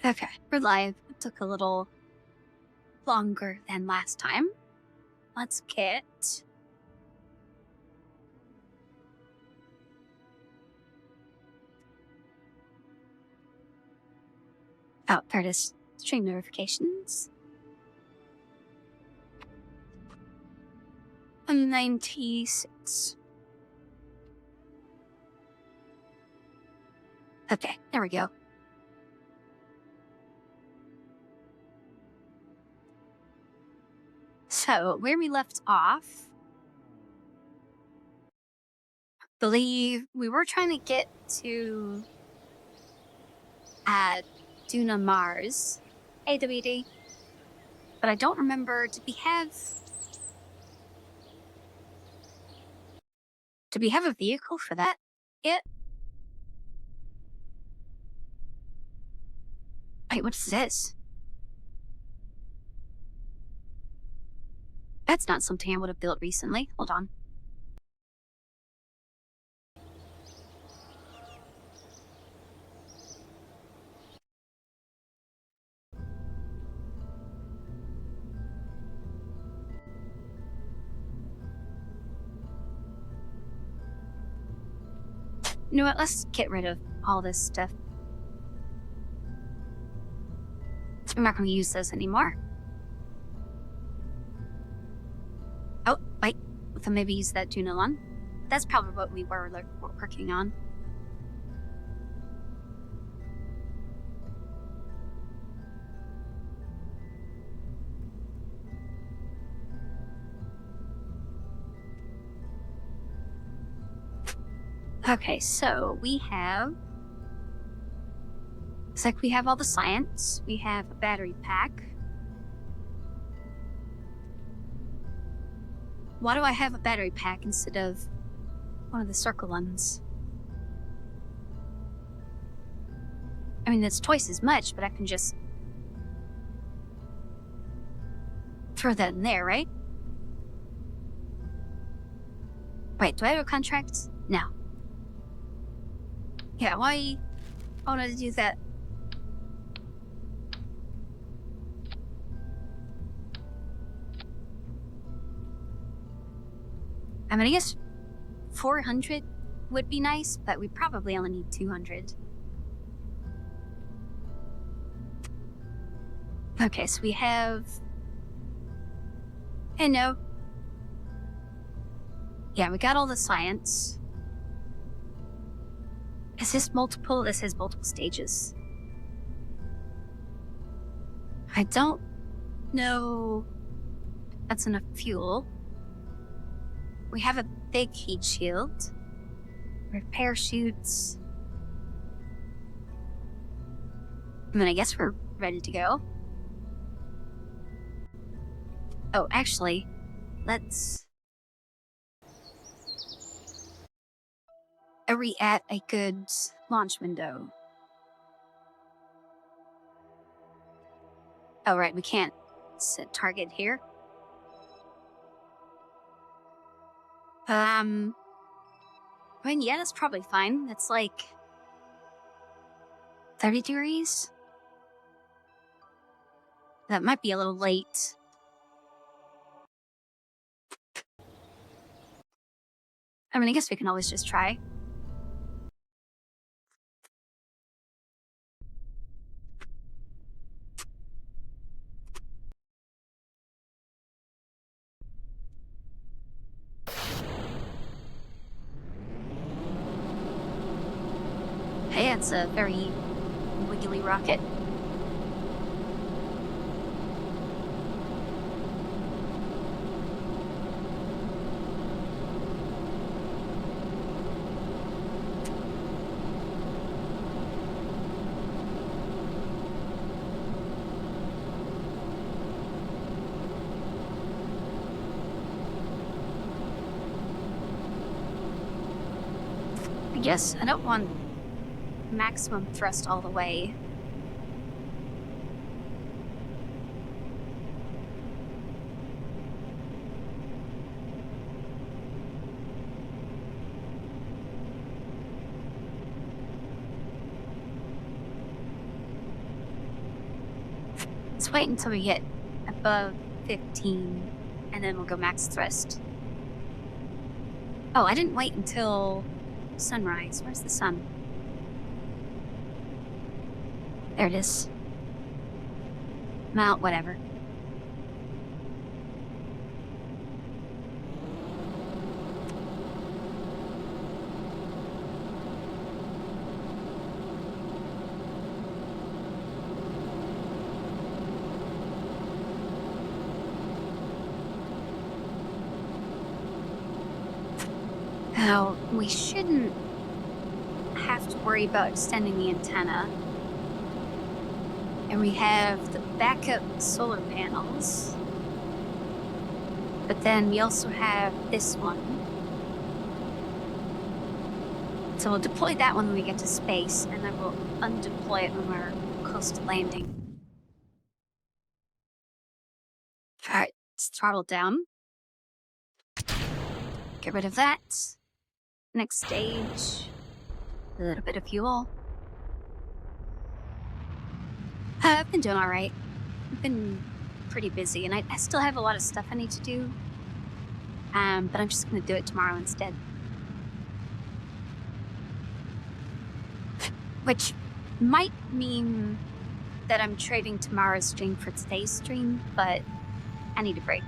Okay, we're live. It took a little longer than last time. Let's get... Oh, there it is. Stream notifications. 96. Okay, there we go. So, where we left off, I believe we were trying to get to Duna Mars, AWD, but I don't remember, did we have a vehicle for that yet? Wait, what's this? That's not something I would have built recently. Hold on. You know what? Let's get rid of all this stuff. I'm not going to use those anymore. Oh, wait. We can maybe use that Duna one. That's probably what we were working on. Okay, so we have... Looks like we have all the science. We have a battery pack. Why do I have a battery pack instead of one of the circle ones? I mean, that's twice as much, but I can just throw that in there, right? Wait, do I have a contract? No. Yeah, why wanted to do that? I mean, I guess 400 would be nice, but we probably only need 200. Okay, so we have... Hey, no. Yeah, we got all the science. Is this multiple? This has multiple stages. I don't know if that's enough fuel. We have a big heat shield. We have parachutes. I mean, I guess we're ready to go. Oh, actually, let's... Are we at a good launch window? Oh, right, we can't set target here. I mean, yeah, that's probably fine. It's like 30 degrees. That might be a little late. I mean, I guess we can always just try. Hey, it's a very wiggly rocket. I guess I don't want maximum thrust all the way. Let's wait until we get above 15, and then we'll go max thrust. Oh, I didn't wait until sunrise. Where's the sun? There it is. Mount, whatever. Now, we shouldn't have to worry about extending the antenna. And we have the backup solar panels. But then we also have this one. So we'll deploy that one when we get to space, and then we'll undeploy it when we're close to landing. Alright, let's throttle down. Get rid of that. Next stage. A little bit of fuel. I've been doing alright. I've been pretty busy, and I still have a lot of stuff I need to do. But I'm just going to do it tomorrow instead. Which might mean that I'm trading tomorrow's stream for today's stream, but I need a break.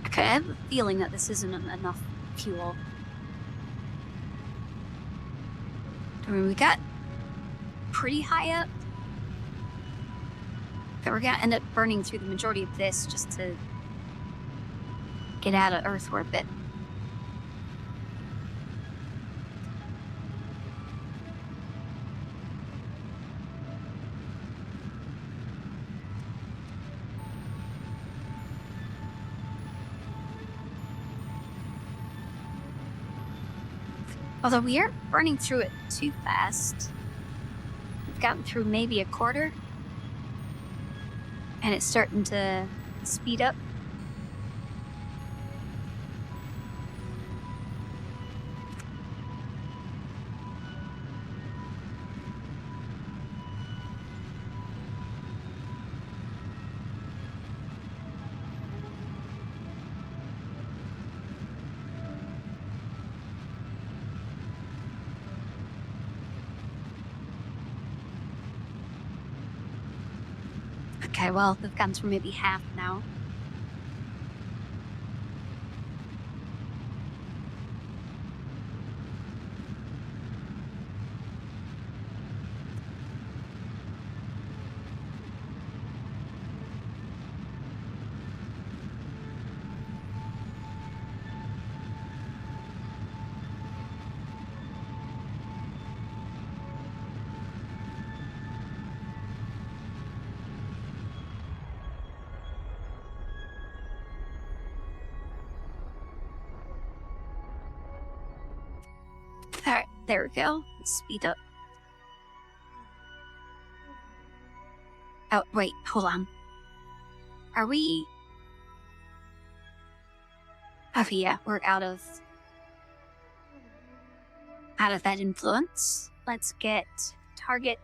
Okay, I have a feeling that this isn't enough fuel. I mean, we got pretty high up. But we're gonna end up burning through the majority of this just to get out of Earth orbit. Although we aren't burning through it too fast. We've gotten through maybe a quarter. And it's starting to speed up. Okay, well, they've gone through maybe half now. Alright, there we go. Let's speed up. Oh, wait, hold on. Are we... Oh, yeah, we're out of that influence. Let's get target.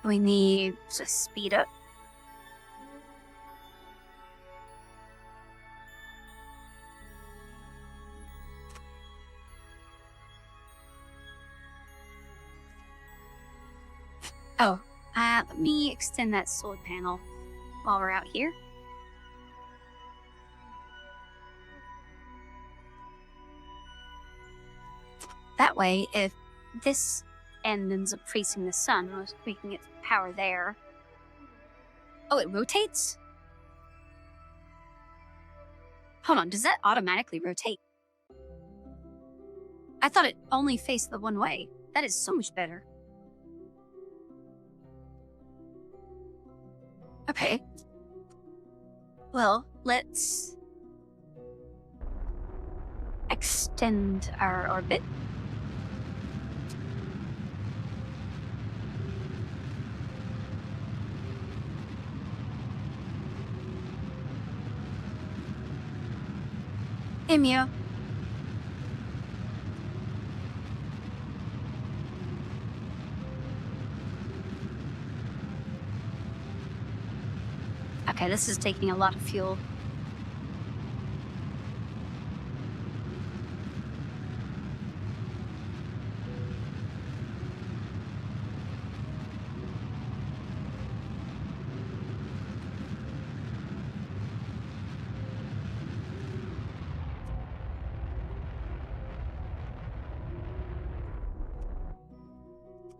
We need to speed up. Oh, let me extend that solar panel while we're out here. That way, if this end ends up facing the sun, we can get power there. Oh, it rotates? Hold on, does that automatically rotate? I thought it only faced the one way. That is so much better. Okay. Well, let's extend our orbit. Hey, Mio. Okay, this is taking a lot of fuel.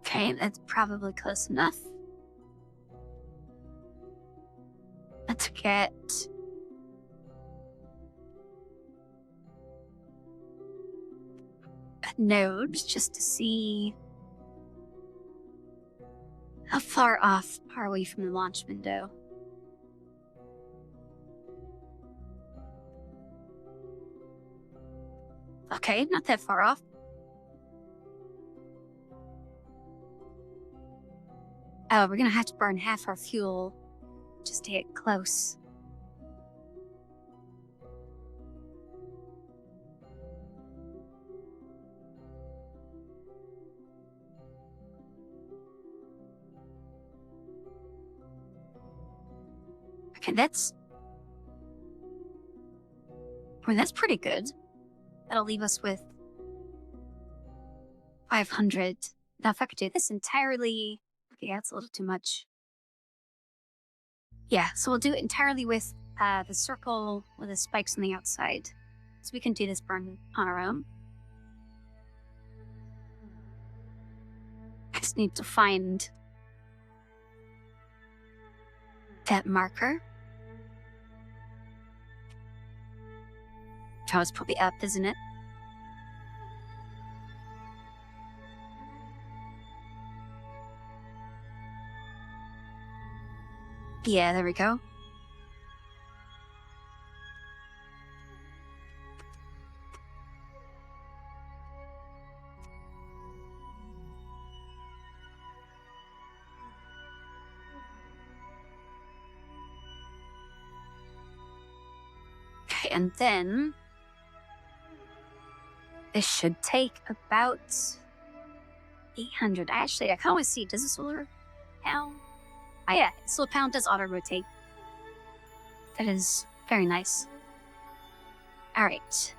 Okay, that's probably close enough. Let's get a node just to see how far off are we from the launch window. Okay, not that far off. Oh, we're gonna have to burn half our fuel just to get close. Okay, that's pretty good. That'll leave us with 500. Now, if I could do this entirely... Okay, that's a little too much. Yeah, so we'll do it entirely with the circle with the spikes on the outside. So we can do this burn on our own. I just need to find that marker. Oh, it's probably up, isn't it? Yeah, there we go. Okay, and then this should take about 800. Actually, I can't always see. Does the solar panel? Oh yeah, solar panel does auto rotate. That is very nice. All right.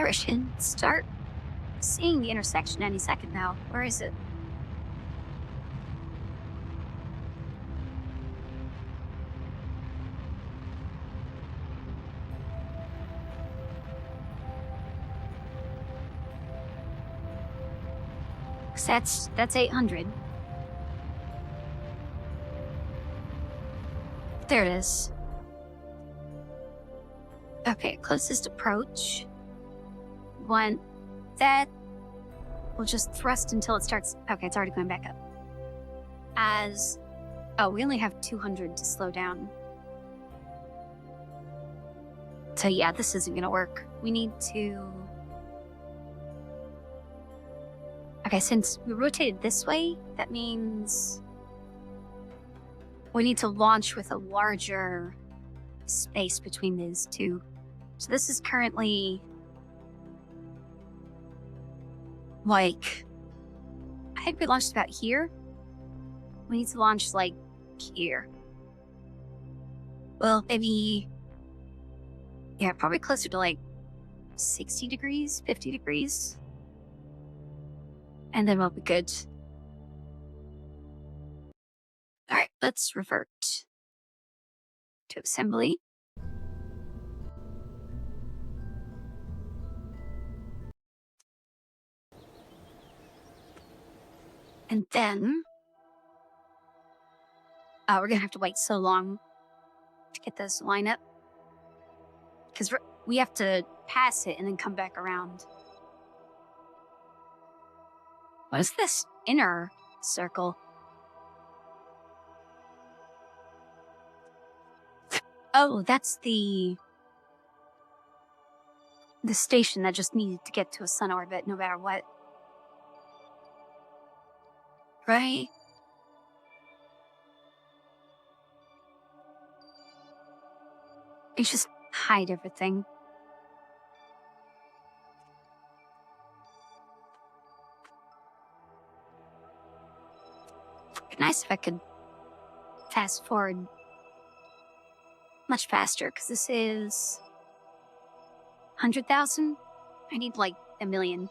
I should start seeing the intersection any second now. Where is it? That's 800. There it is. Okay, closest approach. One that will just thrust until it starts. Okay, it's already going back up. We only have 200 to slow down. So yeah, this isn't gonna work. We need to... Okay, since we rotated this way, that means we need to launch with a larger space between these two. So this is currently like, I think we launched about here. We need to launch like here. Well, maybe, yeah, probably closer to like 60 degrees, 50 degrees. And then we'll be good. All right, let's revert to assembly. And then We're gonna have to wait so long to get this line up. Because we have to pass it and then come back around. What is this inner circle? Oh, that's the station that just needed to get to a sun orbit no matter what. Right? You just hide everything. It'd be nice if I could fast forward much faster, because this is 100,000. I need like 1,000,000.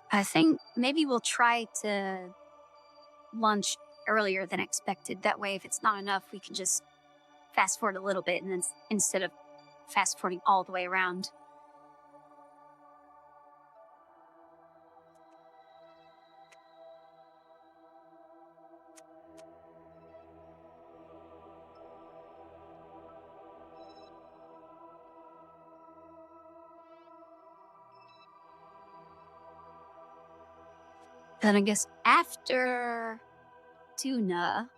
I think maybe we'll try to launch earlier than expected. That way, if it's not enough, we can just fast forward a little bit, and then instead of fast forwarding all the way around. Then I guess after Tuna,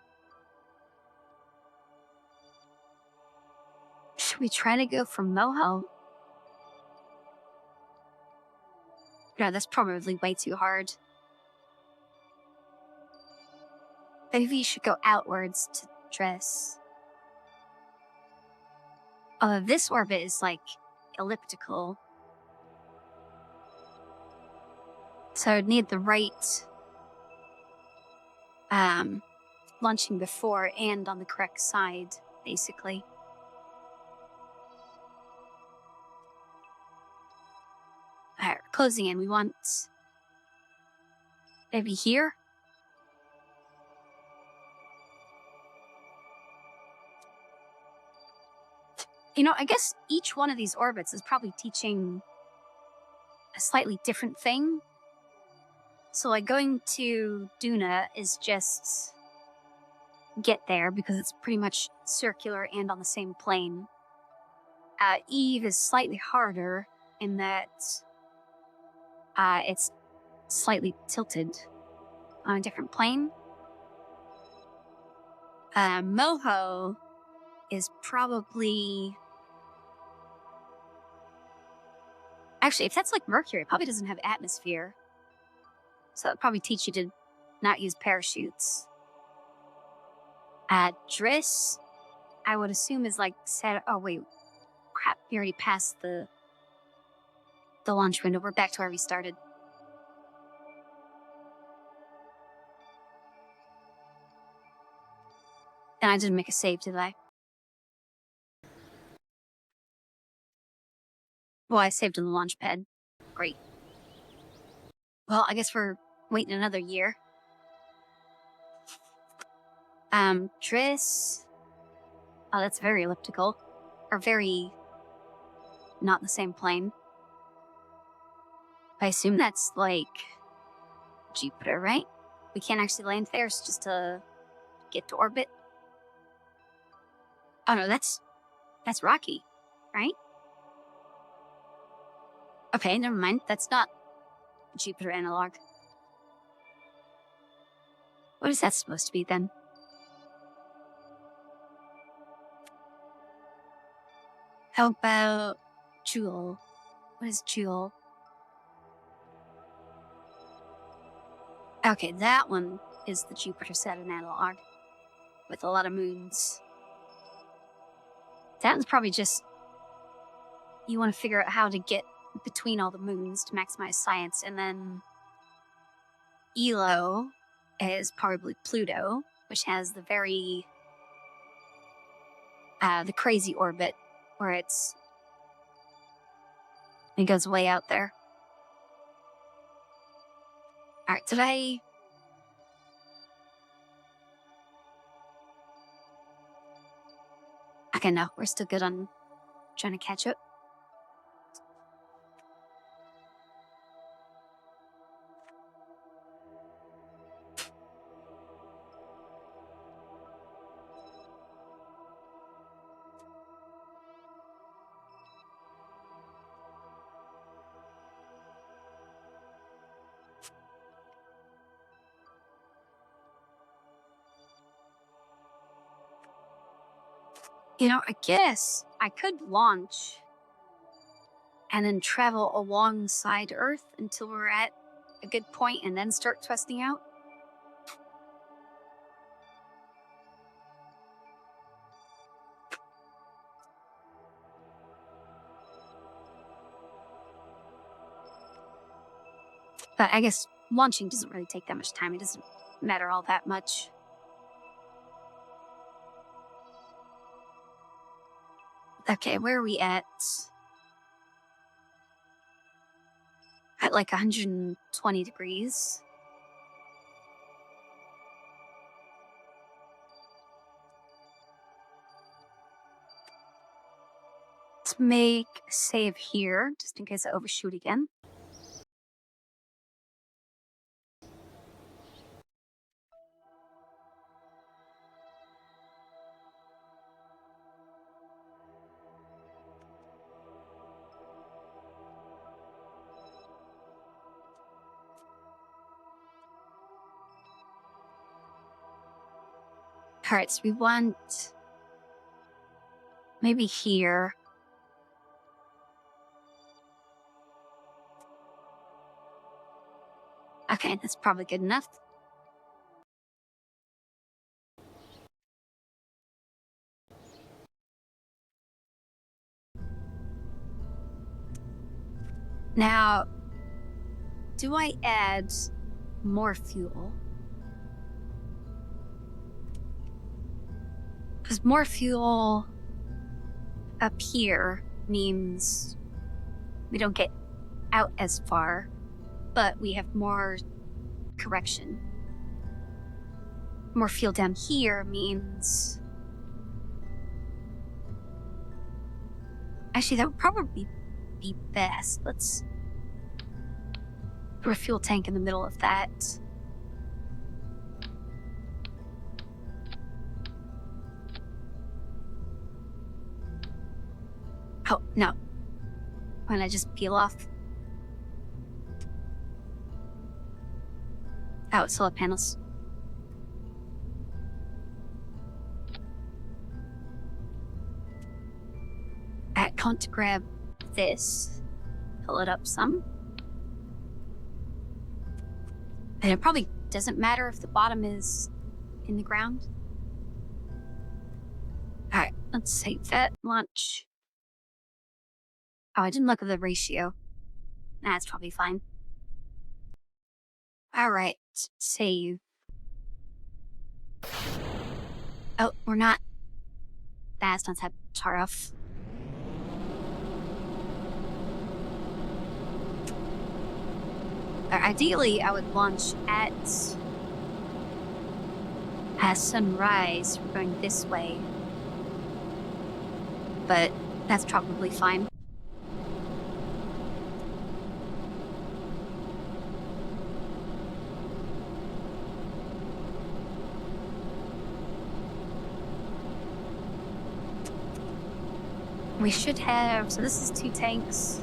should we try to go for Moho? No, that's probably way too hard. Maybe we should go outwards to Dress. This orbit is like elliptical. So I'd need the right launching before and on the correct side, basically. Alright, we're closing in. We want maybe here? You know, I guess each one of these orbits is probably teaching a slightly different thing. So like going to Duna is just get there because it's pretty much circular and on the same plane. Eve is slightly harder in that it's slightly tilted on a different plane. Moho is probably... Actually, if that's like Mercury, it probably doesn't have atmosphere. So it'd probably teach you to not use parachutes. Driss, I would assume is like set... Oh, wait. Crap, we already passed the launch window. We're back to where we started. And I didn't make a save, did I? Well, I saved in the launch pad. Great. Well, I guess we're waiting another year. Driss... Oh, that's very elliptical. Or very... not the same plane. I assume that's, like... Jupiter, right? We can't actually land there, it's just to get to orbit. Oh no, that's Rocky, right? Okay, never mind. That's not Jupiter analog. What is that supposed to be then? How about Jewel? What is Jewel? Okay, that one is the Jupiter-Saturn analog with a lot of moons. That one's probably just... You want to figure out how to get between all the moons to maximize science, and then Elo is probably Pluto, which has the very... the crazy orbit, where it goes way out there. Alright, did I... Okay, no, we're still good on trying to catch up. You know, I guess I could launch and then travel alongside Earth until we're at a good point and then start twisting out. But I guess launching doesn't really take that much time. It doesn't matter all that much. Okay, where are we at? At like 120 degrees. Let's make a save here, just in case I overshoot again. All right, so we want maybe here. Okay, that's probably good enough. Now, do I add more fuel? Because more fuel up here means we don't get out as far, but we have more correction. More fuel down here means... Actually, that would probably be best. Let's put a fuel tank in the middle of that. Oh, no. Why don't I just peel off? Oh, it's solar panels. I can't grab this. Pull it up some. And it probably doesn't matter if the bottom is in the ground. Alright, let's save that. Launch. Oh, I didn't look at the ratio. That's probably fine. Alright, save. Oh, we're not. That's not that far off. Ideally, I would launch at sunrise. We're going this way. But that's probably fine. We should have, so this is 2 tanks.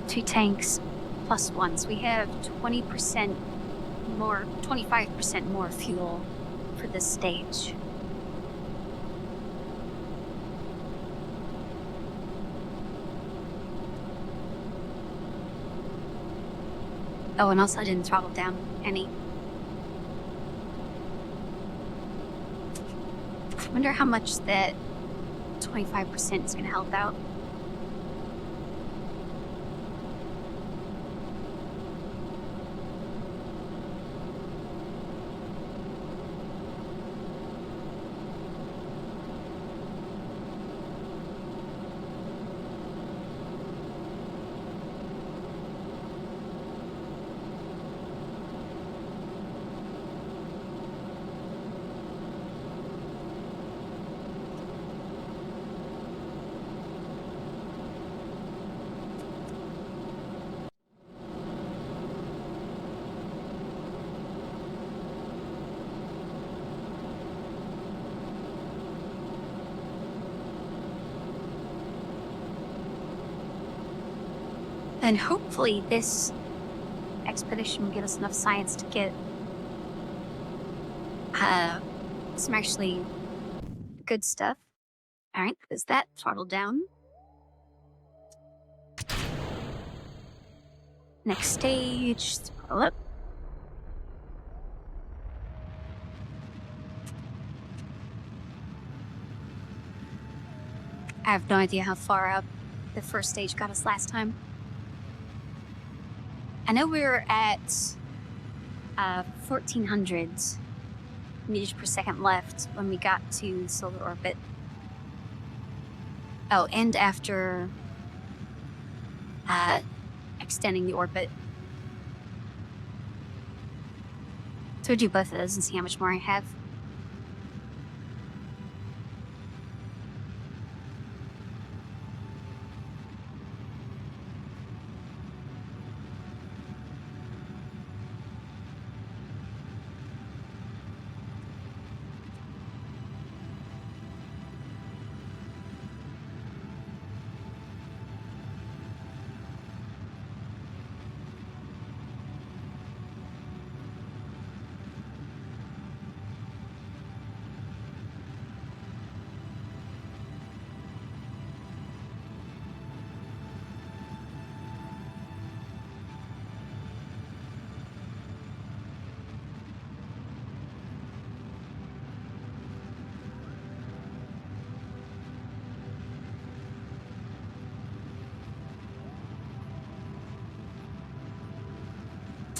2 tanks plus 1. So we have 20% more, 25% more fuel for this stage. Oh, and also I didn't throttle down any. I wonder how much that 25% is going to help out. And hopefully this expedition will give us enough science to get some actually good stuff. All right, is that throttled down? Next stage, throttle up. I have no idea how far up the first stage got us last time. I know we were at 1400 meters per second left when we got to solar orbit. Oh, and after extending the orbit. So we'll do both of those and see how much more I have.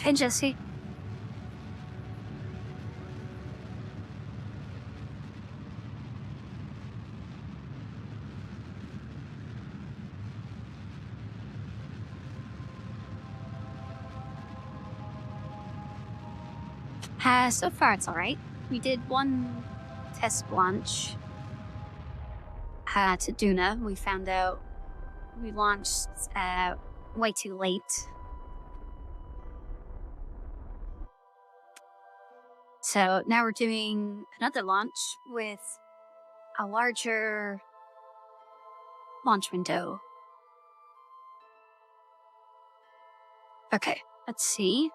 Hey, Jesse. So far it's all right. We did one test launch to Duna. We found out we launched way too late. So now we're doing another launch with a larger launch window. Okay, let's see.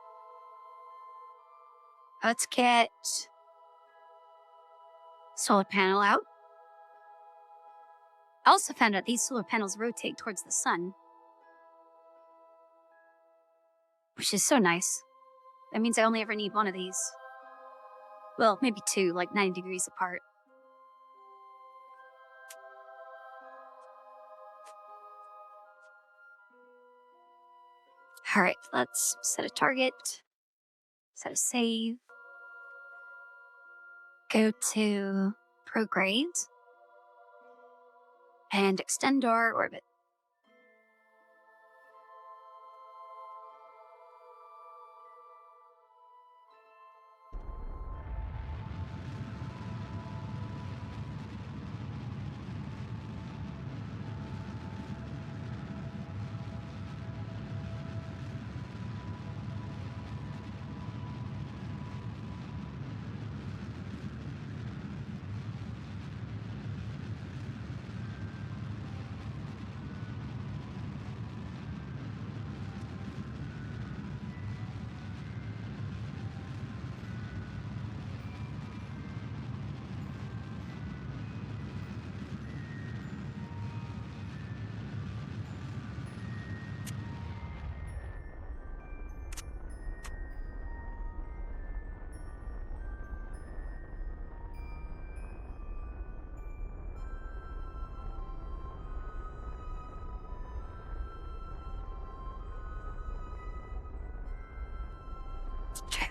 Let's get solar panel out. I also found out these solar panels rotate towards the sun, which is so nice. That means I only ever need one of these. Well, maybe two, like 90 degrees apart. All right, let's set a target, set a save, go to prograde, and extend our orbit.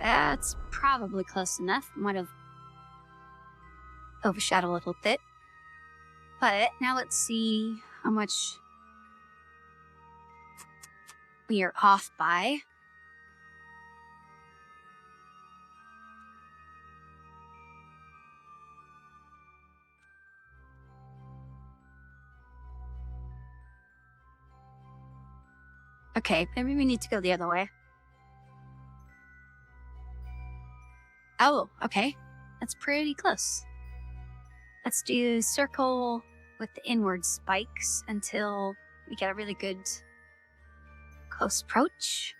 That's probably close enough. Might have overshadowed a little bit. But now let's see how much we are off by. Okay, maybe we need to go the other way. Oh, okay. That's pretty close. Let's do circle with the inward spikes until we get a really good close approach.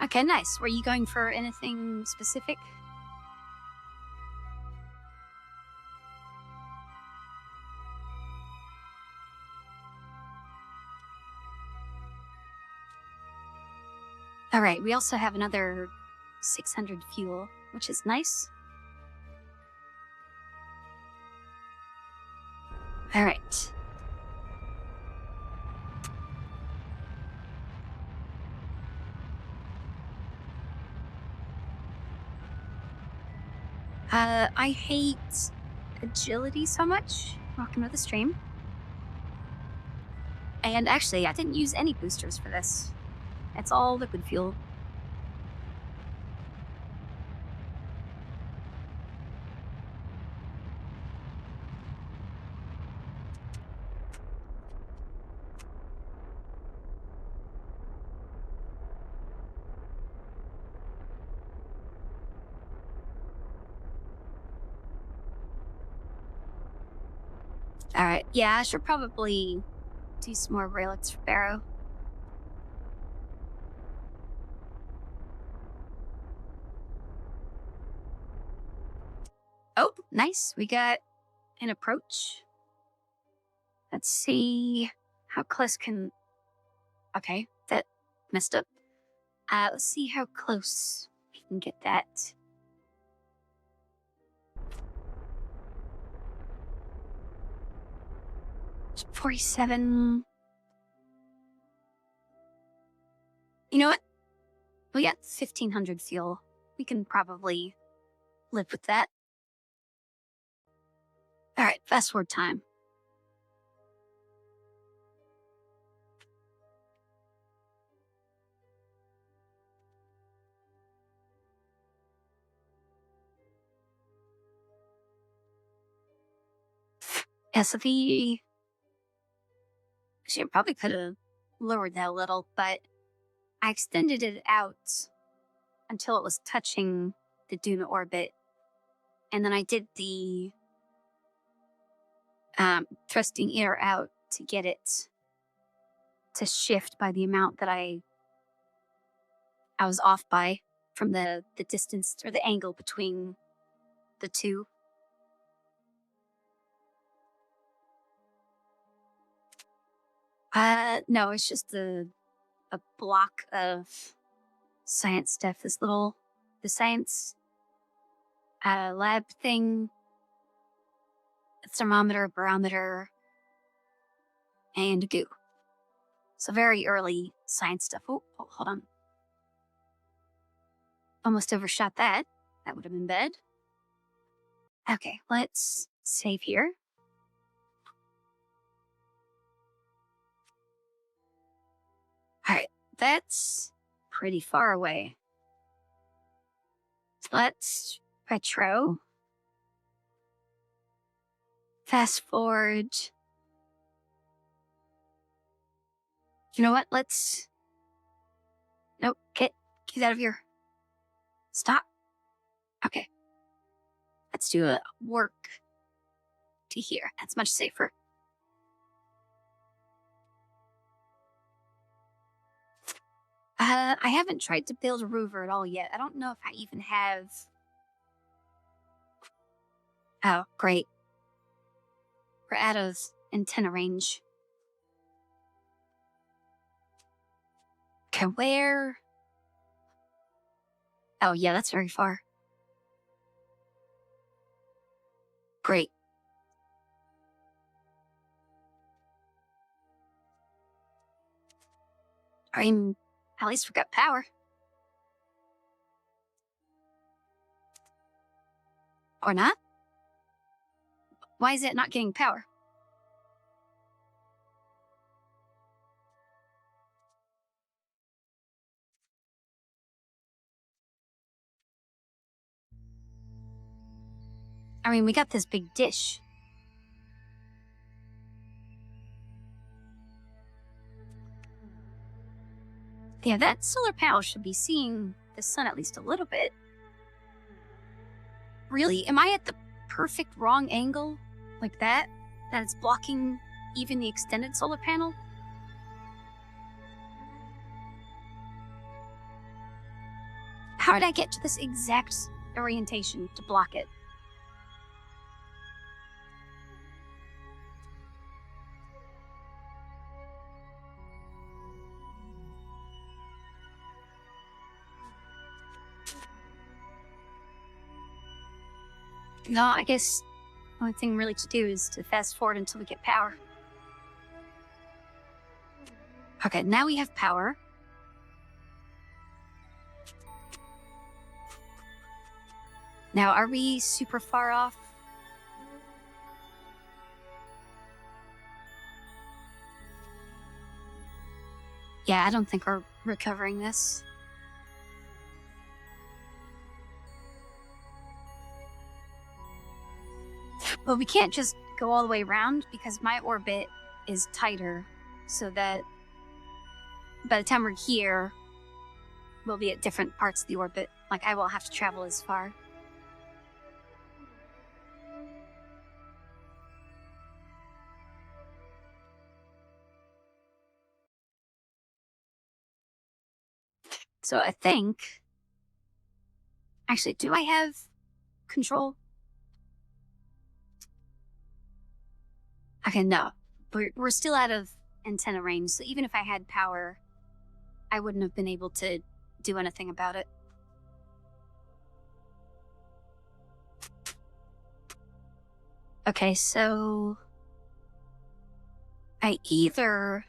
Okay, nice. Were you going for anything specific? All right, we also have another 600 fuel, which is nice. All right. I hate agility so much. Welcome to the stream. And actually, I didn't use any boosters for this. It's all liquid fuel. All right. Yeah, I should probably do some more relics for Barrow. Oh, nice. We got an approach. Let's see how close can... Okay, that messed up. Let's see how close we can get that. It's 47. You know what? We got 1,500 fuel. We can probably live with that. All right, fast forward time. Yeah, so the... Actually, I probably could have lowered that a little, but I extended it out until it was touching the Duna orbit. And then I did the thrusting air out to get it to shift by the amount that I was off by from the distance or the angle between the two. No, it's just a block of science stuff. The science lab thing, a thermometer, a barometer, and a goo. So very early science stuff. Oh, hold on. Almost overshot that. That would have been bad. Okay, let's save here. All right, that's pretty far away. So let's retro. Fast forward. You know what? Let's... Nope, get out of here. Stop. Okay. Let's do a work to here. That's much safer. I haven't tried to build a rover at all yet. I don't know if I even have... Oh, great. We're out of antenna range. Okay, where... Oh, yeah, that's very far. Great. I mean, at least we got power. Or not? Why is it not getting power? I mean, we got this big dish. Yeah, that solar panel should be seeing the sun at least a little bit. Really? Am I at the perfect wrong angle like that it's blocking even the extended solar panel? How did I get to this exact orientation to block it? No, I guess the only thing really to do is to fast forward until we get power. Okay, now we have power. Now, are we super far off? Yeah, I don't think we're recovering this. But we can't just go all the way around because my orbit is tighter, so that by the time we're here, we'll be at different parts of the orbit. Like, I won't have to travel as far. So I think... Actually, do I have control? Okay, no. We're still out of antenna range, so even if I had power, I wouldn't have been able to do anything about it. Okay, so... I either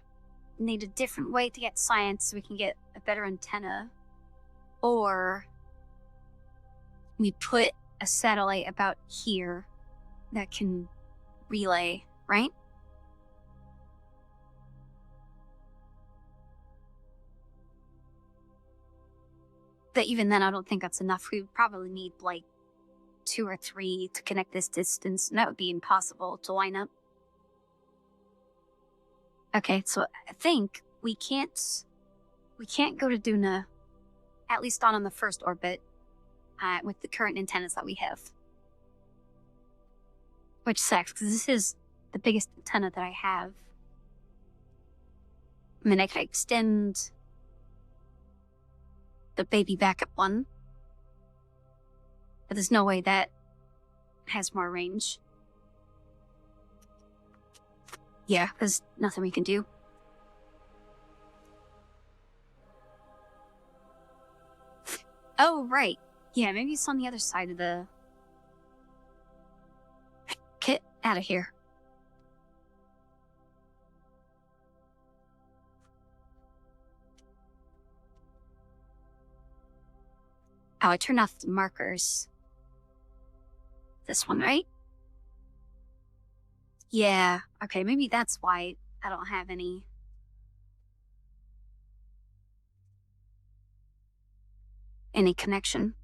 need a different way to get science so we can get a better antenna, or we put a satellite about here that can relay, right? But even then, I don't think that's enough. We would probably need like 2 or 3 to connect this distance, and that would be impossible to line up. Okay, so I think we can't go to Duna, at least not on the first orbit, with the current antennas that we have. Which sucks, because this is the biggest antenna that I have. I mean, I could extend the baby backup one, but there's no way that has more range. Yeah, there's nothing we can do. Oh, right. Yeah, maybe it's on the other side of the... Get out of here. Oh, I turned off the markers. This one, right? Yeah, okay, maybe that's why I don't have any connection.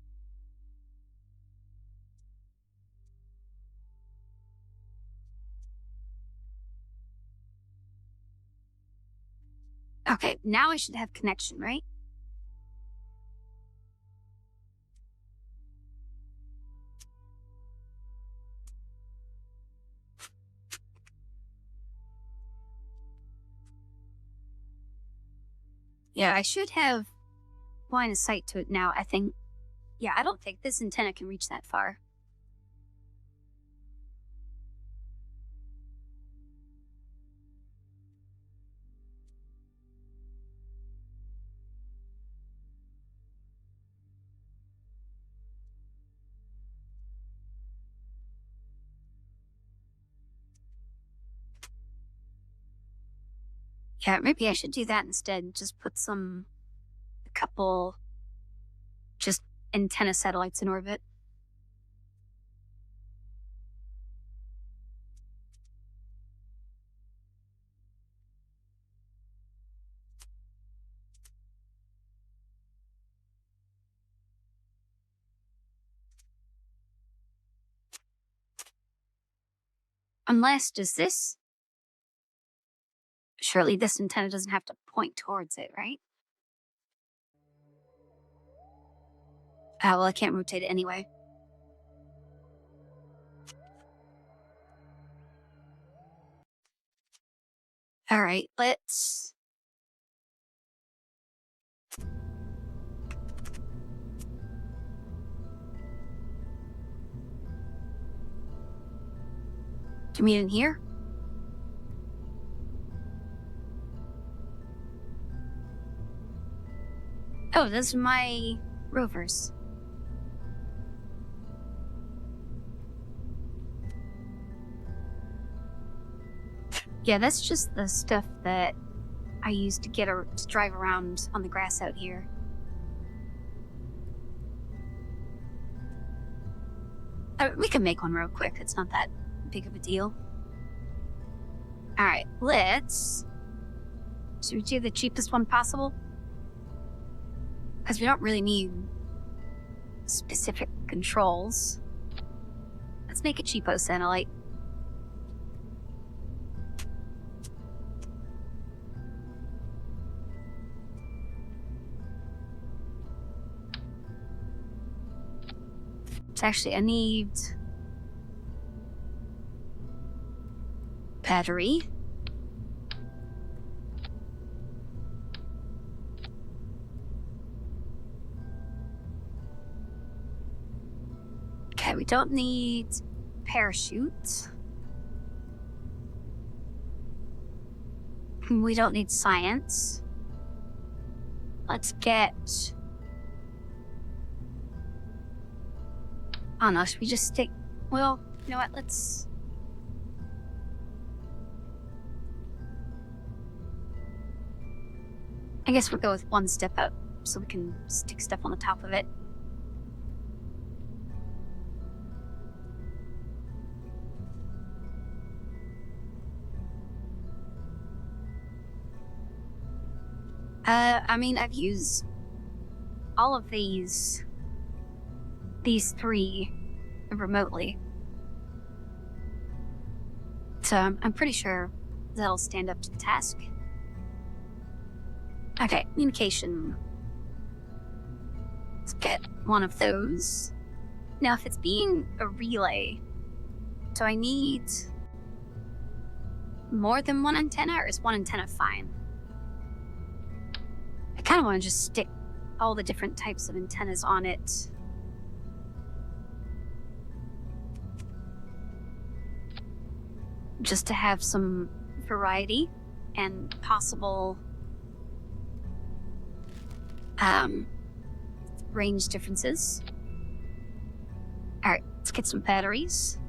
Okay, now I should have connection, right? Yeah, I should have line of sight to it now, I think. Yeah, I don't think this antenna can reach that far. Yeah, maybe I should do that instead. Just put a couple, just antenna satellites in orbit. Unless, does this... Surely this antenna doesn't have to point towards it, right? Ah, well, I can't rotate it anyway. Alright, let's... Can we in here? Oh, those are my rovers. Yeah, that's just the stuff that I use to to drive around on the grass out here. We can make one real quick. It's not that big of a deal. All right, should we do the cheapest one possible? Because we don't really need specific controls. Let's make a cheapo satellite. So actually, I need battery. Okay, we don't need parachute. We don't need science. Let's get... I don't know, should we just stick... Well, you know what, let's... I guess we'll go with one step up, so we can stick stuff on the top of it. I mean, I've used all of these three remotely. So I'm pretty sure that'll stand up to the task. Okay, communication. Let's get one of those. Now, if it's being a relay, do I need more than one antenna, or is one antenna fine? I kind of want to just stick all the different types of antennas on it. Just to have some variety and possible range differences. Alright, let's get some batteries.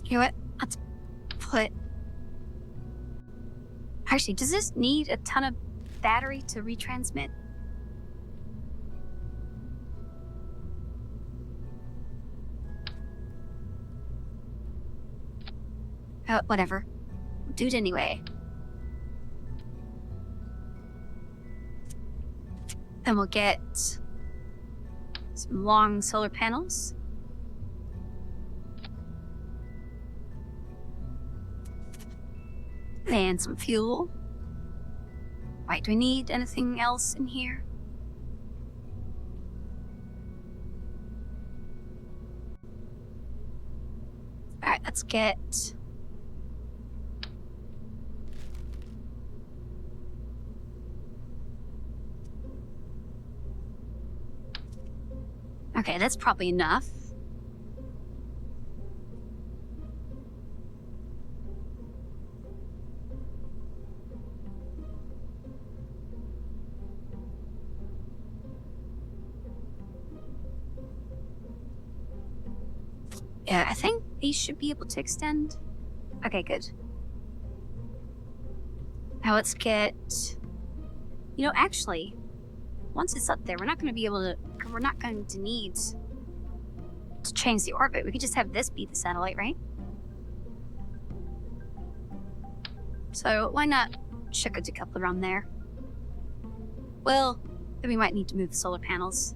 You know what? Let's put... Actually, does this need a ton of battery to retransmit? Oh, whatever. We'll do it anyway. Then we'll get some long solar panels. And some fuel. Right, do we need anything else in here? Alright, let's get... Okay, that's probably enough. Yeah, I think these should be able to extend. Okay, good. Now let's get... You know, actually, once it's up there, we're not going to be able to... We're not going to need to change the orbit. We could just have this be the satellite, right? So why not chuck a decoupler on there? Well, then we might need to move the solar panels.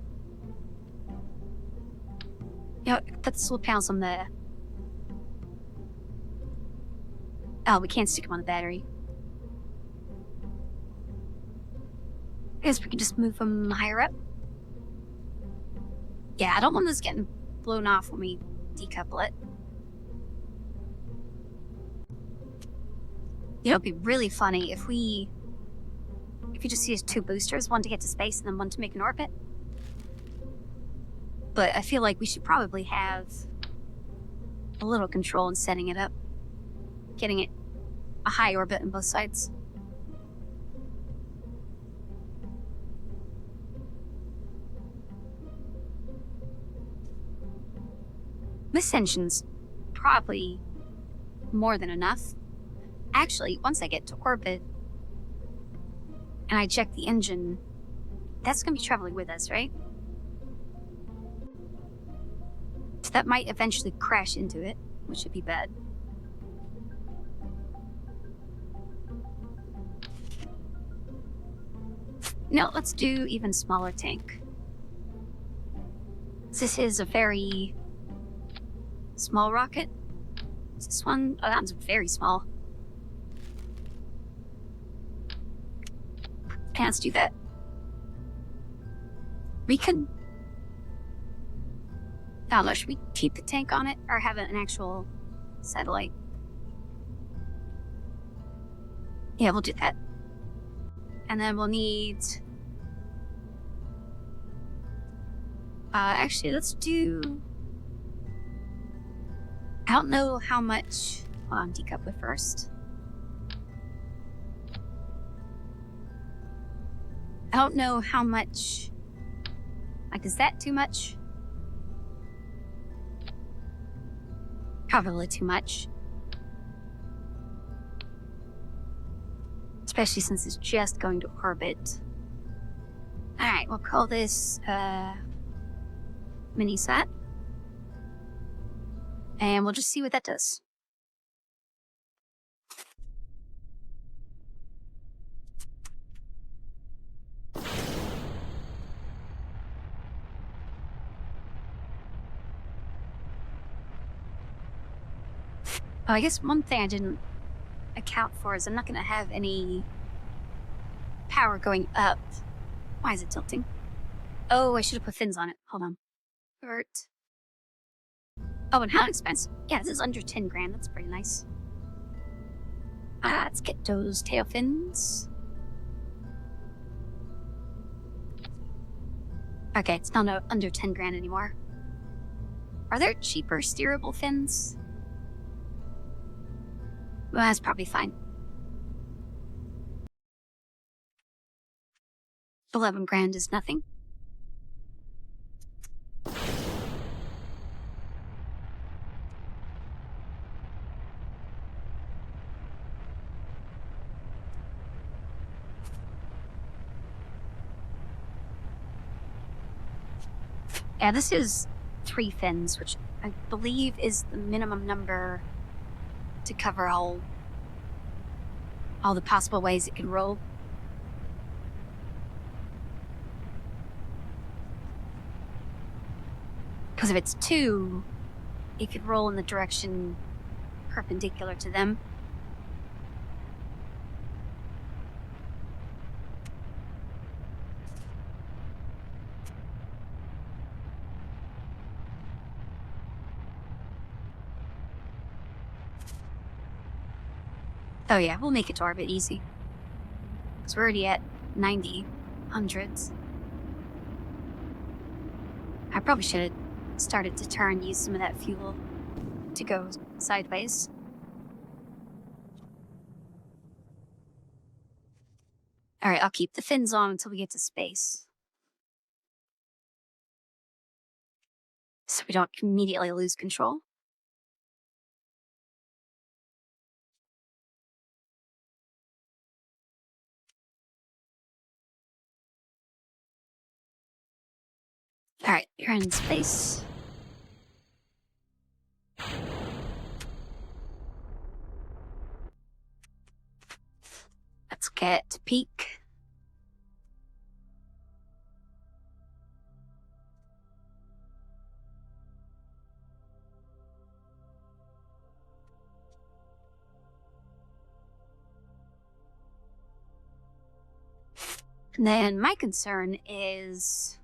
You know, put the solar panels on the... Oh, we can't stick them on the battery. I guess we could just move them higher up. Yeah, I don't want this getting blown off when we decouple it. You know, it'd be really funny if you just use 2 boosters, one to get to space and then one to make an orbit. But I feel like we should probably have a little control in setting it up. Getting it a high orbit on both sides. This engine's probably more than enough. Actually, once I get to orbit and I check the engine, that's going to be traveling with us, right? So that might eventually crash into it, which would be bad. No, let's do even smaller tank. This is a very small rocket. Is this one? Oh, that one's very small. Okay, let's do that. We could... I don't know, should we keep the tank on it or have it an actual satellite? Yeah, we'll do that. And then we'll need... actually, let's do... I don't know how much... Hold on, decouple it first. I don't know how much... Like, is that too much? Probably too much. Especially since it's just going to orbit. Alright, we'll call this, mini-sat. And we'll just see what that does. Oh, I guess one thing I didn't account for is I'm not going to have any power going up. Why is it tilting? Oh, I should have put fins on it. Hold on. Bert. Oh, and how expensive? Yeah, this is under 10 grand. That's pretty nice. Let's get those tail fins. Okay, it's not under 10 grand anymore. Are there cheaper steerable fins? Well, that's probably fine. 11 grand is nothing. Yeah, this is 3 fins, which I believe is the minimum number to cover all the possible ways it can roll. Because if it's 2, it could roll in the direction perpendicular to them. Oh yeah, we'll make it to orbit easy. Because we're already at 90, hundreds. I probably should have started to turn, use some of that fuel to go sideways. Alright, I'll keep the fins on until we get to space. So we don't immediately lose control. Alright, you're in space. Let's get to peak. And then my concern is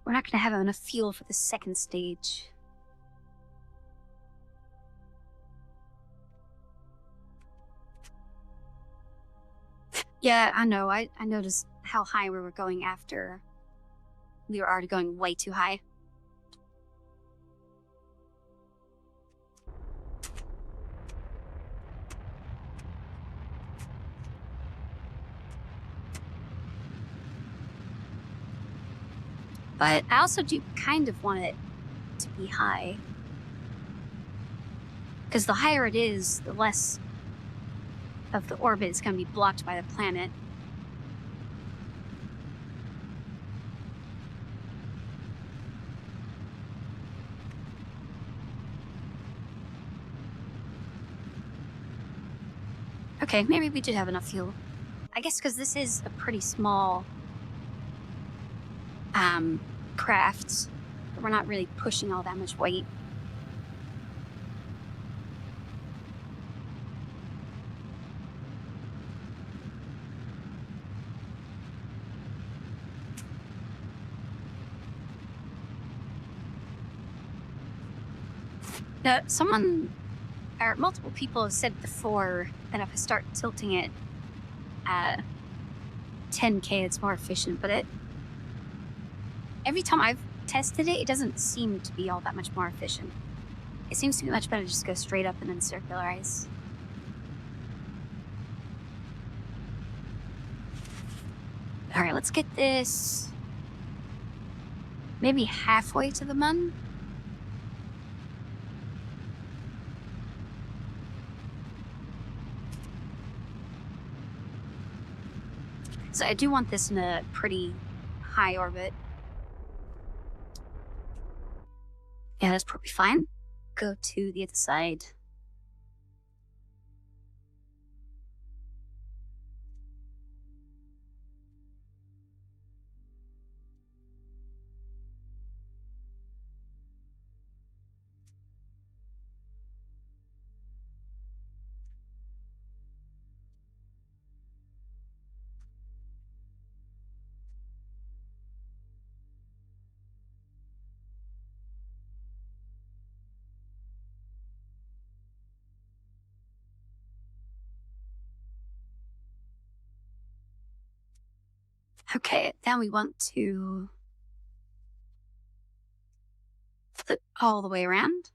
We're not going to have enough fuel for the second stage. Yeah, I know. I noticed how high we were going after we were already going way too high. But I also do kind of want it to be high. Because the higher it is, the less of the orbit is going to be blocked by the planet. Okay, maybe we did have enough fuel. I guess because this is a pretty small craft, we're not really pushing all that much weight. Now, multiple people have said before that if I start tilting it at 10K, it's more efficient, but every time I've tested it, it doesn't seem to be all that much more efficient. It seems to be much better to just go straight up and then circularize. All right, let's get this maybe halfway to the moon. So I do want this in a pretty high orbit. Yeah, that's probably fine. Go to the other side. Okay, then we want to flip all the way around.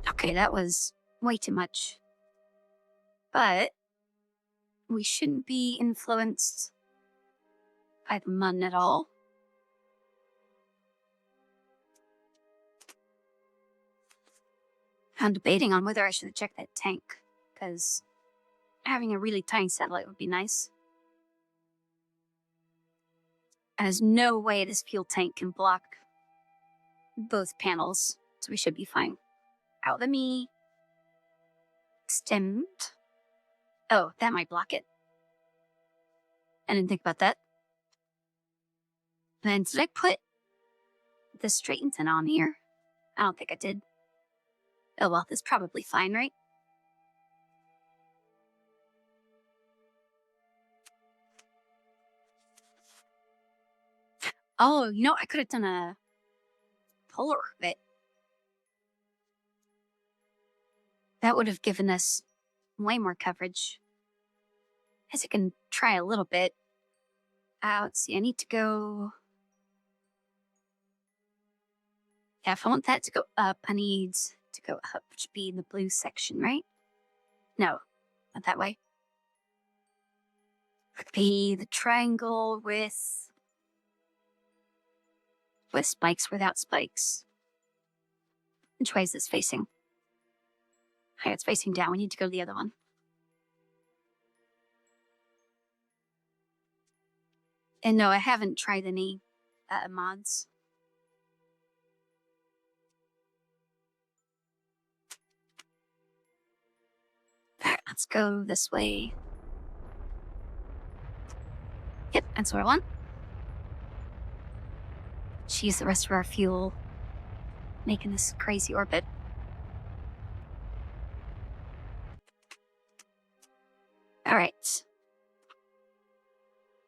Okay, that was way too much. But we shouldn't be influenced by the mun at all. I'm debating on whether I should check that tank, because having a really tiny satellite would be nice. And there's no way this fuel tank can block both panels, so we should be fine. Out, let me extend. Oh, that might block it. I didn't think about that. Then did I put the straighten on here? I don't think I did. Oh well, that's probably fine, right? Oh, you know, I could have done a polar orbit. That would have given us way more coverage. I guess I can try a little bit. Let's see, I need to go... Yeah, if I want that to go up, I need to go up, which would be in the blue section, right? No, not that way. It could be the triangle with spikes, without spikes. Which way is this facing? Okay, it's facing down. We need to go to the other one. And no, I haven't tried any mods. Alright, let's go this way. Yep, that's what I want. Let's use the rest of our fuel, making this crazy orbit. Alright.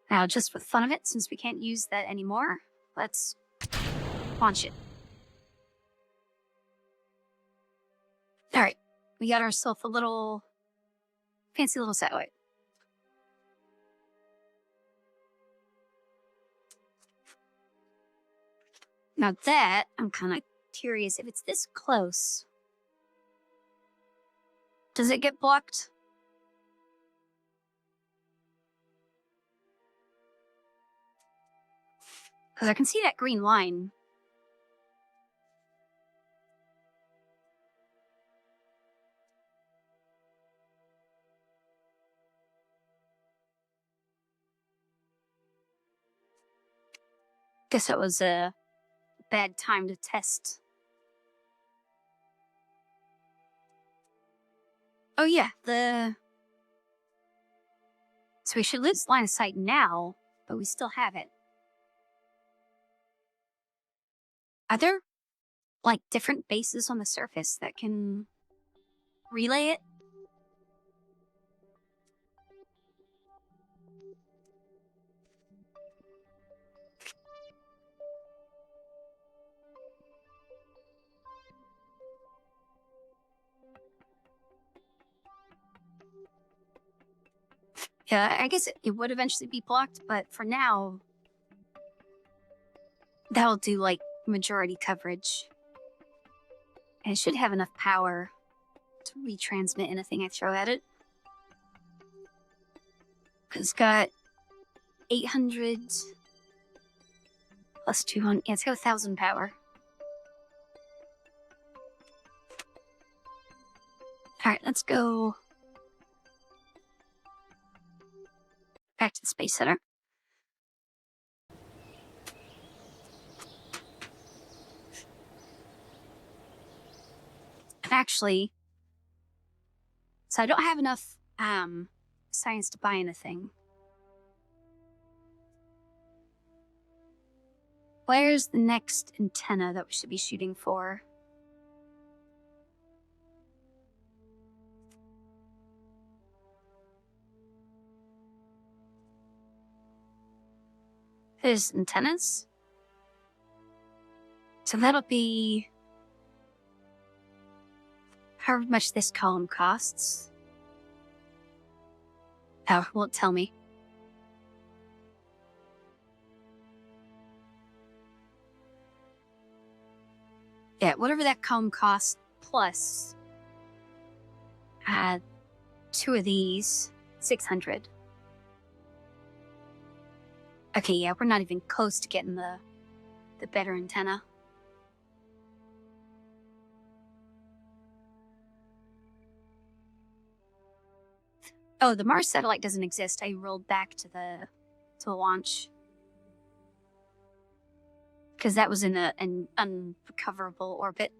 Now, just for the fun of it, since we can't use that anymore, let's launch it. Alright, we got ourselves a little fancy little satellite. Now that, I'm kind of curious, if it's this close, does it get blocked? Because I can see that green line. Guess it was a bad time to test. Oh yeah, so we should lose line of sight now, but we still have it. Are there, like, different bases on the surface that can relay it? Yeah, I guess it would eventually be blocked, but for now, that'll do, like, majority coverage. And it should have enough power to retransmit anything I throw at it. It's got 800 plus 200. Yeah, it's got 1,000 power. Alright, let's go back to the Space Center. And actually, so I don't have enough science to buy anything. Where's the next antenna that we should be shooting for? There's antennas. So that'll be however much this column costs. Oh, it won't tell me. Yeah, whatever that column costs plus 2 of these, 600. Okay, yeah, we're not even close to getting the better antenna. Oh, the Mars satellite doesn't exist. I rolled back to the launch. Because that was in an unrecoverable orbit.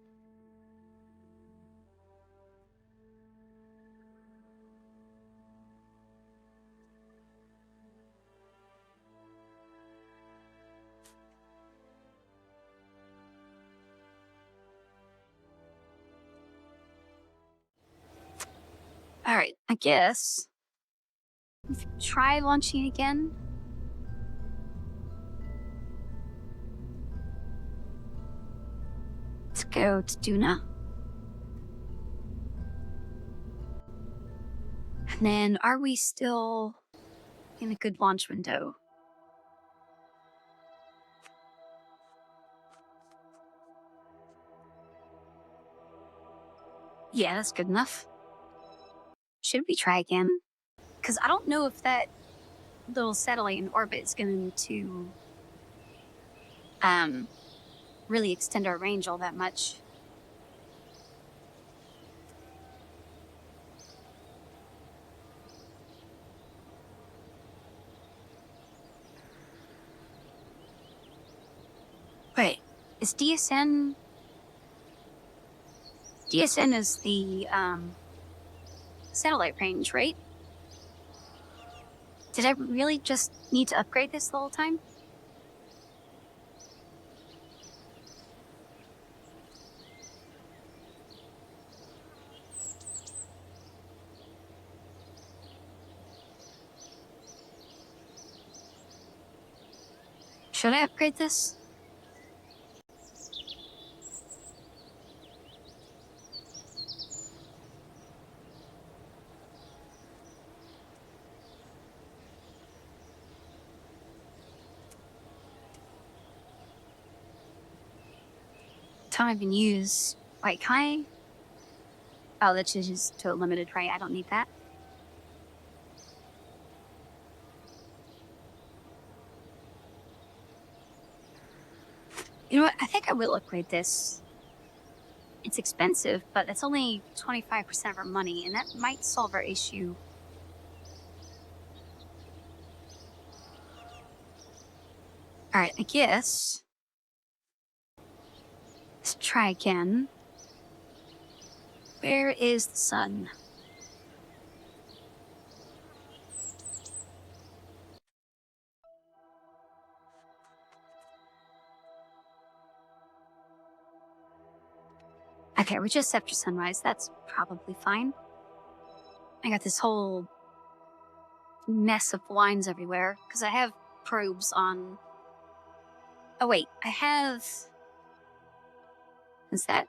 Alright, I guess. Try launching again. Let's go to Duna. And then, are we still in a good launch window? Yeah, that's good enough. Should we try again? Because I don't know if that little satellite in orbit is going to really extend our range all that much. Wait, is DSN... DSN is the satellite range, right? Did I really just need to upgrade this the whole time? Should I upgrade this? Time and use. Wait, can I? Oh, that's just to a limited, right? I don't need that. You know what? I think I will upgrade this. It's expensive, but it's only 25% of our money, and that might solve our issue. Alright, I guess. Let's try again. Where is the sun? Okay, we're just after sunrise. That's probably fine. I got this whole mess of blinds everywhere because I have probes on. Oh, wait, I have. Is that?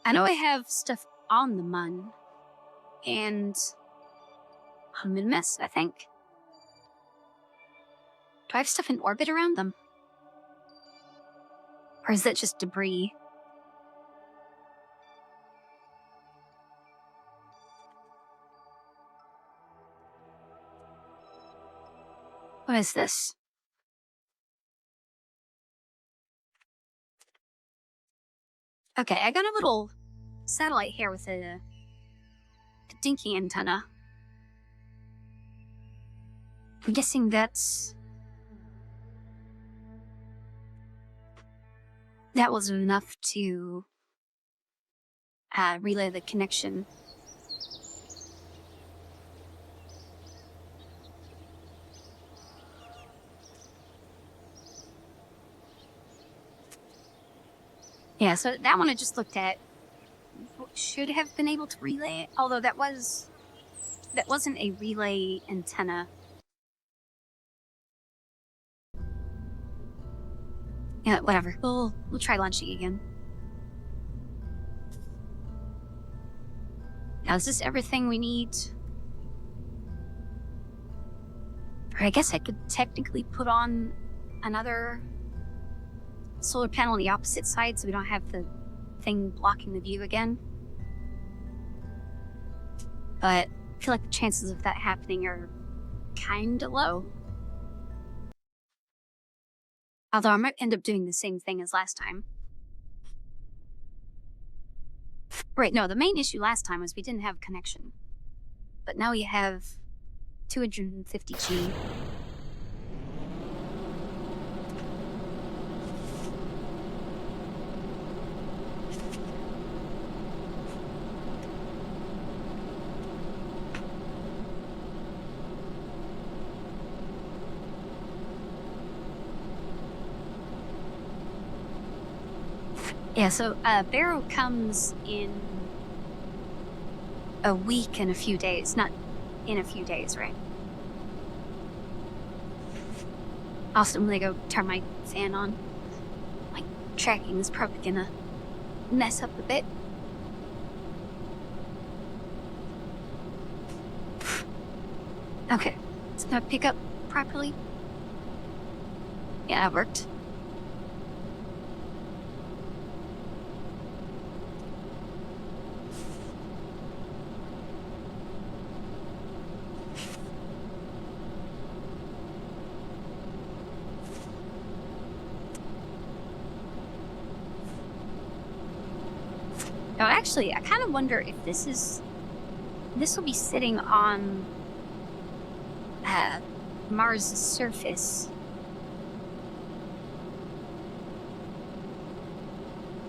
I know I have stuff on the mun, and I'm in mess, I think. Do I have stuff in orbit around them? Or is that just debris? What is this? Okay, I got a little satellite here with a dinky antenna. I'm guessing that was enough to relay the connection. Yeah, so that one I just looked at should have been able to relay it, although that wasn't a relay antenna. Yeah, whatever. We'll try launching again. Now, is this everything we need? Or I guess I could technically put on another solar panel on the opposite side so we don't have the thing blocking the view again. But I feel like the chances of that happening are kinda low. Although I might end up doing the same thing as last time. Right, no, the main issue last time was we didn't have connection. But now we have 250G. Yeah, so Barrow comes in a week and a few days. Not in a few days, right? Also, I'm gonna go turn my fan on. My tracking is probably gonna mess up a bit. Okay, it's gonna pick up properly. Yeah, that worked. Now, actually, I kind of wonder if this will be sitting on Mars' surface.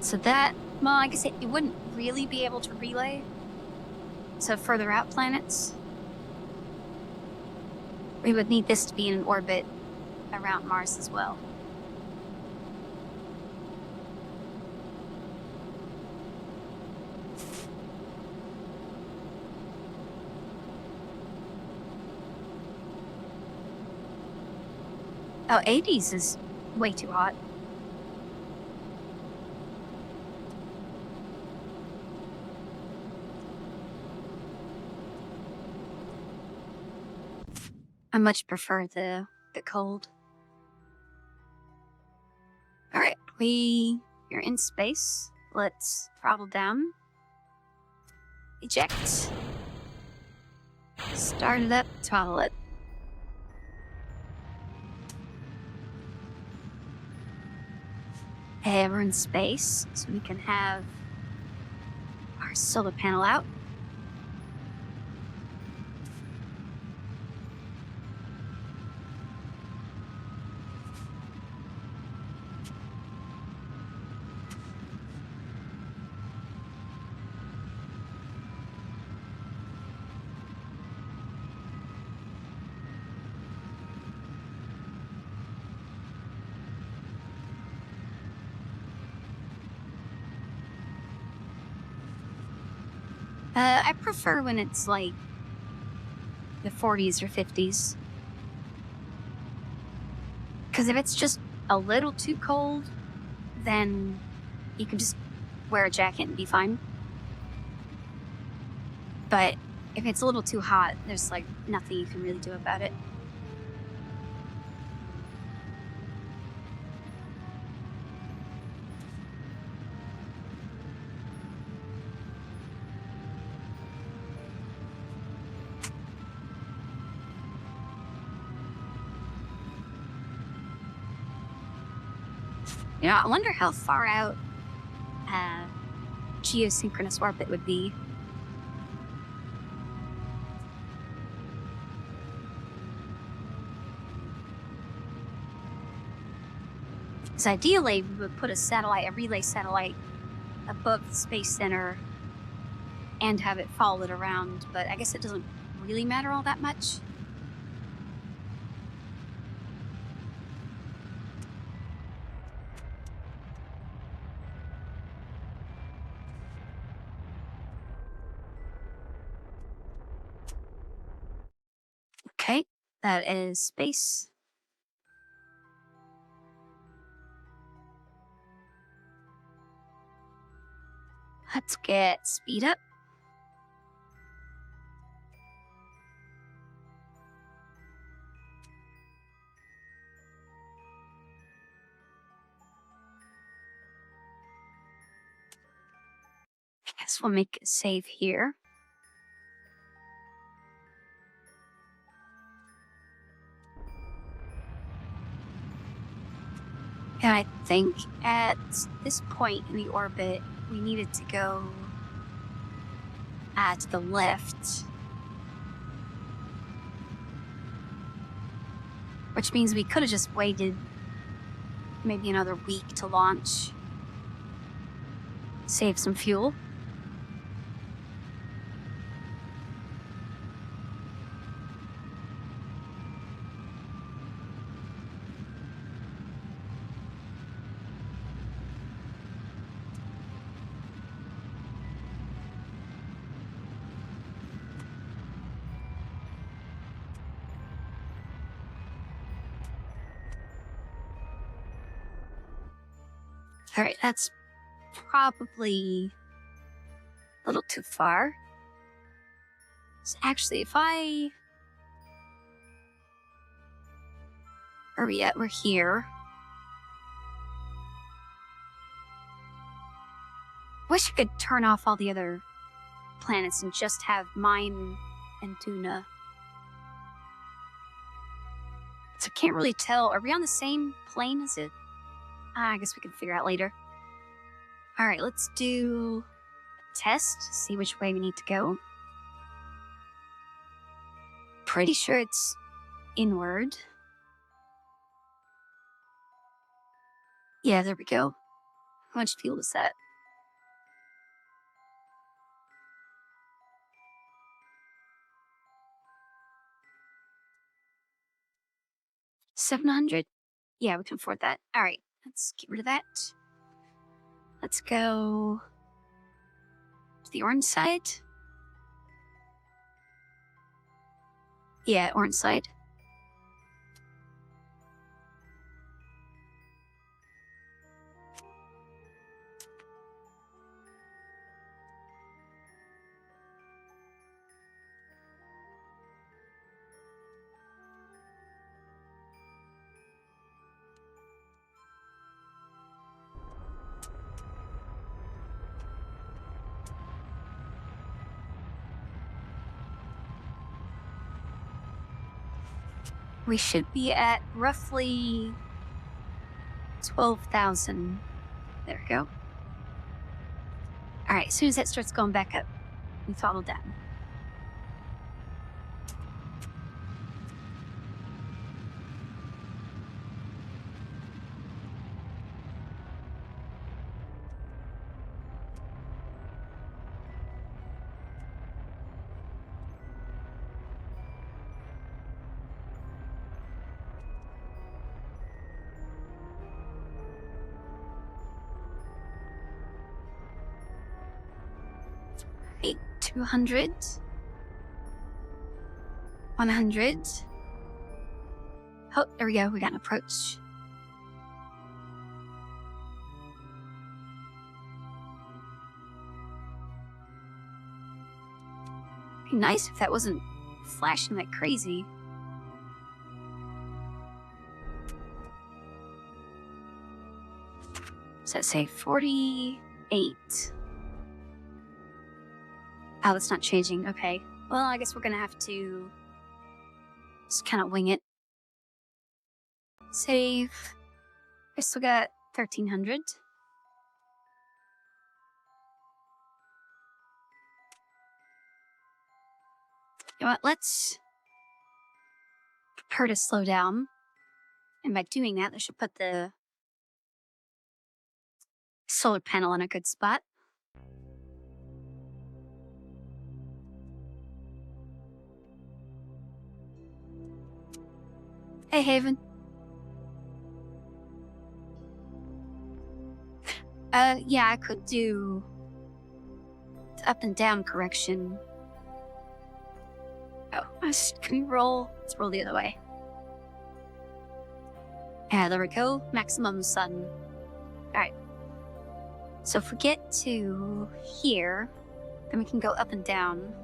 So that, well, I guess it wouldn't really be able to relay. to further out planets, we would need this to be in an orbit around Mars as well. Oh, 80s is way too hot. I much prefer the cold. Alright, we're in space. Let's throttle down. Eject. Start it up, throttle it. Okay, we're in space, so we can have our solar panel out. I prefer when it's like the 40s or 50s. Because if it's just a little too cold, then you can just wear a jacket and be fine. But if it's a little too hot, there's like nothing you can really do about it. You know, I wonder how far out geosynchronous orbit would be. Because ideally, we would put a relay satellite, above the Space Center and have it follow it around, but I guess it doesn't really matter all that much. Okay, that is space. Let's get speed up. I guess we'll make a save here. And I think at this point in the orbit, we needed to go to the left. Which means we could have just waited maybe another week to launch. Save some fuel. Alright, that's probably a little too far. So actually, if I... Where are we at? We're here. Wish I could turn off all the other planets and just have mine and Tuna. So I can't really tell. Are we on the same plane as it? I guess we can figure out later. Alright, let's do a test, see which way we need to go. Pretty sure it's inward. Yeah, there we go. How much fuel is that? 700? Yeah, we can afford that. All right, let's get rid of that. Let's go to the orange side. Yeah, orange side. We should be at roughly 12,000. There we go. All right, as soon as that starts going back up, we throttle down. Right, 200. 100. Oh, there we go. We got an approach. Be nice if that wasn't flashing like crazy. Does that say 48? Oh, that's not changing. Okay. Well, I guess we're gonna have to just kind of wing it. Save. I still got 1,300. You know what? Let's prepare to slow down. And by doing that, I should put the solar panel in a good spot. Hey, Haven. Yeah, I could do the up and down correction. Oh, can we roll? Let's roll the other way. Yeah, there we go. Maximum sun. Alright. So if we get to here, then we can go up and down.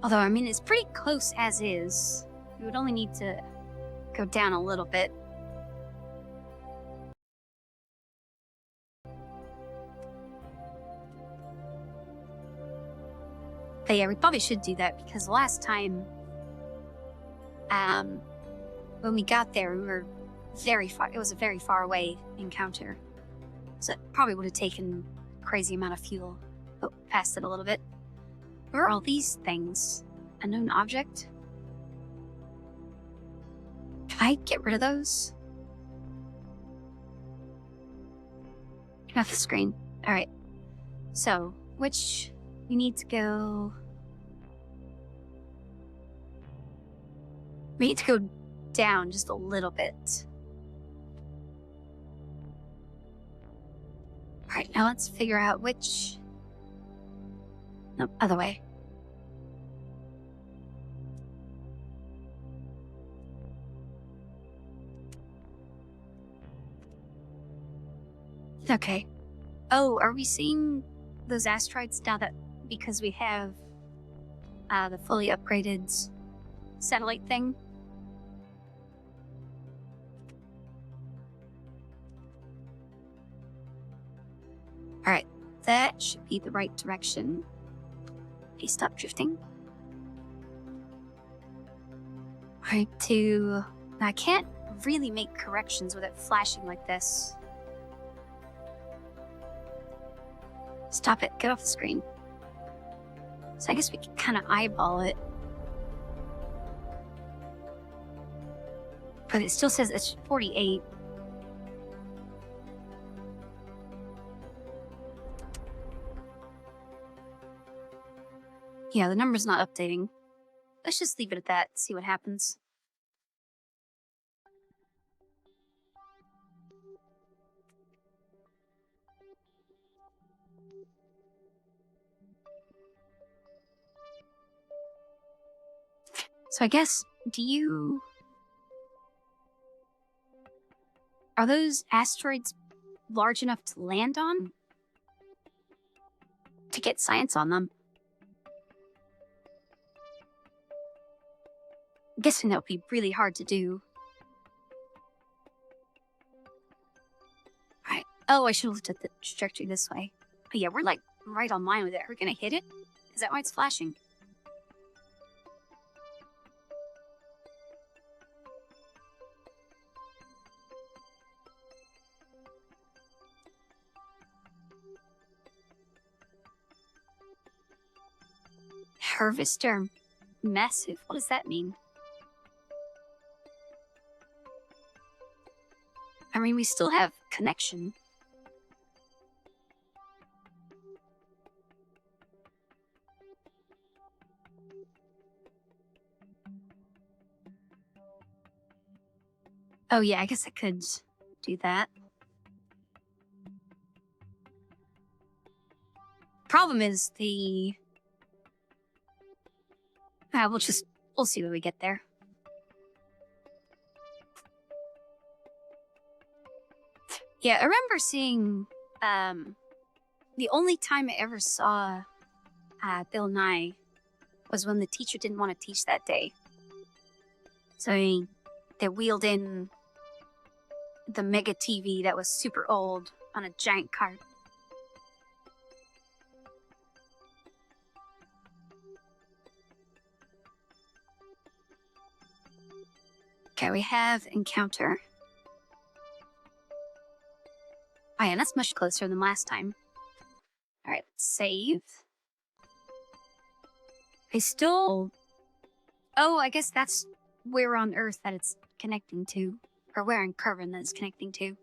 Although, I mean, it's pretty close as is. We would only need to go down a little bit. But yeah, we probably should do that because last time, when we got there, we were very far. It was a very far away encounter. So it probably would have taken a crazy amount of fuel. Oh, passed it a little bit. Where are all these things? Unknown object? Can I get rid of those? Get off the screen. Alright. So, which we need to go... We need to go down just a little bit. Alright, now let's figure out which... Nope, other way. Okay. Oh, are we seeing those asteroids now that because we have the fully upgraded satellite thing? Alright, that should be the right direction. Okay, stop drifting. Alright, I can't really make corrections with it flashing like this. Stop it, get off the screen. So I guess we can kind of eyeball it. But it still says it's 48. Yeah, the number's not updating. Let's just leave it at that, see what happens. So I guess, are those asteroids large enough to land on? To get science on them? I'm guessing that would be really hard to do. Alright. Oh, I should have looked at the trajectory this way. But yeah, we're like right on line with it. Are we gonna hit it? Is that why it's flashing? Harvester massive. What does that mean? I mean, we still have connection. Oh yeah, I guess I could do that. Problem is we'll see when we get there. Yeah, I remember seeing, the only time I ever saw Bill Nye was when the teacher didn't want to teach that day. So they wheeled in the mega TV that was super old on a giant cart. Okay, we have encounter. Oh yeah, that's much closer than last time. Alright, let's save. Oh, I guess that's where on Earth that it's connecting to. Or where in Kerbal that it's connecting to.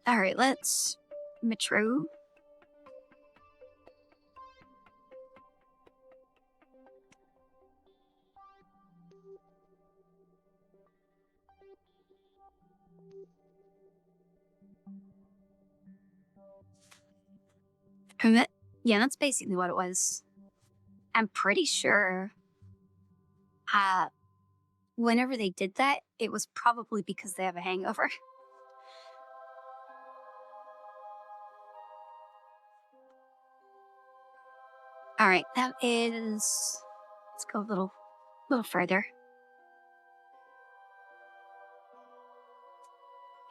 Alright, let's... Metro. Yeah, that's basically what it was. I'm pretty sure whenever they did that, it was probably because they have a hangover. Alright, that is... Let's go a little further.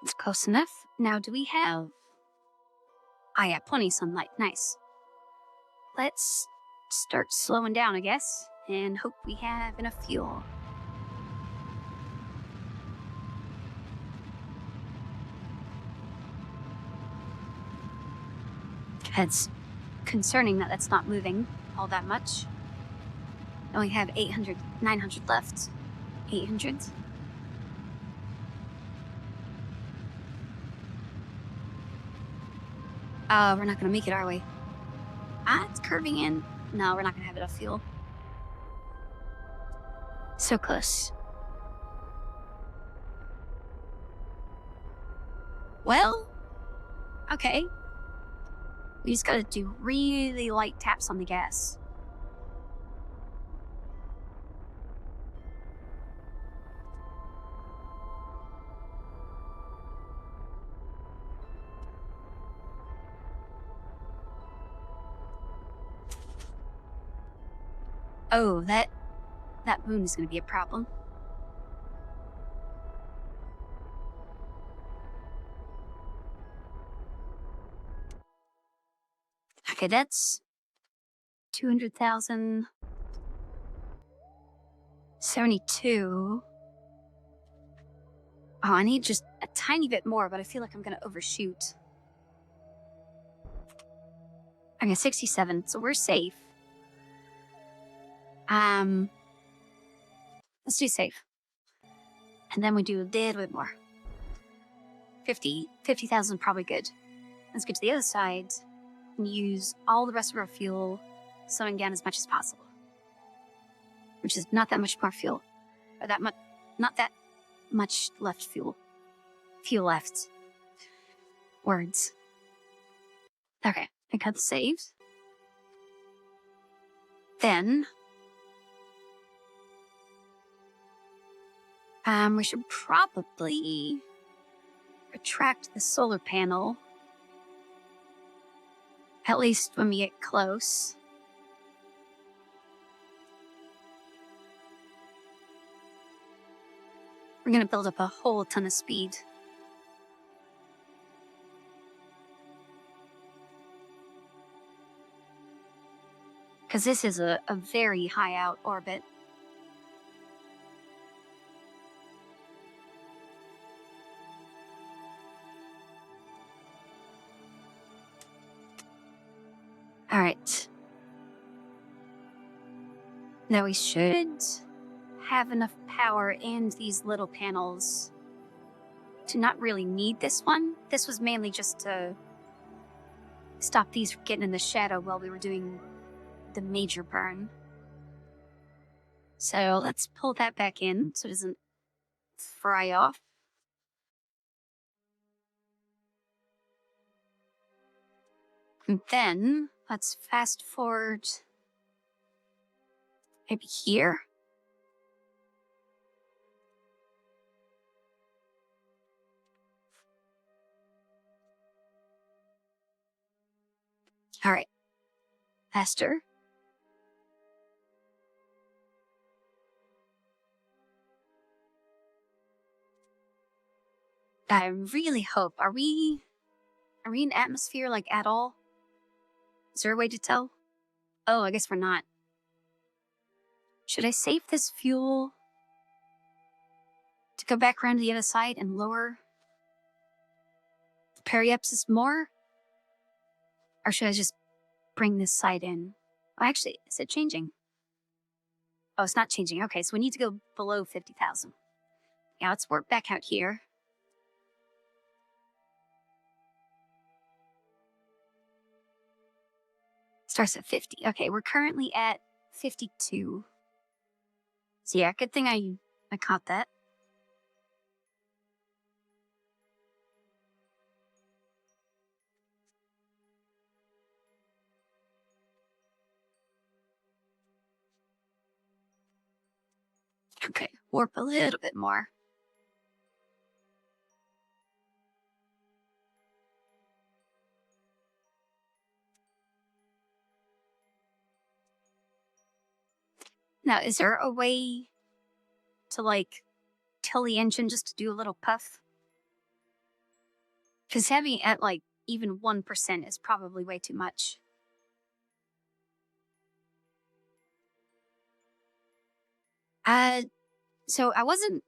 It's close enough. Now, do we have... Ah, yeah, plenty of sunlight. Nice. Let's start slowing down, I guess, and hope we have enough fuel. It's concerning that that's not moving all that much. I only have 900 left. 800. We're not gonna make it, are we? It's curving in. No, we're not gonna have enough fuel. So close. Well, okay. We just gotta do really light taps on the gas. Oh, that moon is gonna be a problem. Okay, that's 200,000. 72. Oh, I need just a tiny bit more, but I feel like I'm gonna overshoot. Okay, 67, so we're safe. Let's do safe. And then we do a little bit more. 50,000 probably good. Let's get to the other side and use all the rest of our fuel, slowing down as much as possible. Which is not that much more fuel. Or not that much left fuel. Fuel left. words. Okay, I got the saves. Then we should probably retract the solar panel, at least when we get close. We're gonna build up a whole ton of speed. Because this is a very high out orbit. Alright. Now we should have enough power and these little panels to not really need this one. This was mainly just to stop these from getting in the shadow while we were doing the major burn. So let's pull that back in so it doesn't fry off. And then let's fast forward maybe here. All right, faster. I really hope, are we in atmosphere, like, at all? Is there a way to tell? Oh, I guess we're not. Should I save this fuel to go back around to the other side and lower the periapsis more? Or should I just bring this side in? Oh, actually, is it changing? Oh, it's not changing. Okay, so we need to go below 50,000. Yeah, let's work back out here. Starts at 50. Okay, we're currently at 52. So yeah, good thing I caught that. Okay, warp a little bit more. Now, is there a way to, like, tell the engine just to do a little puff? Because having it at, like, even 1% is probably way too much. So I wasn't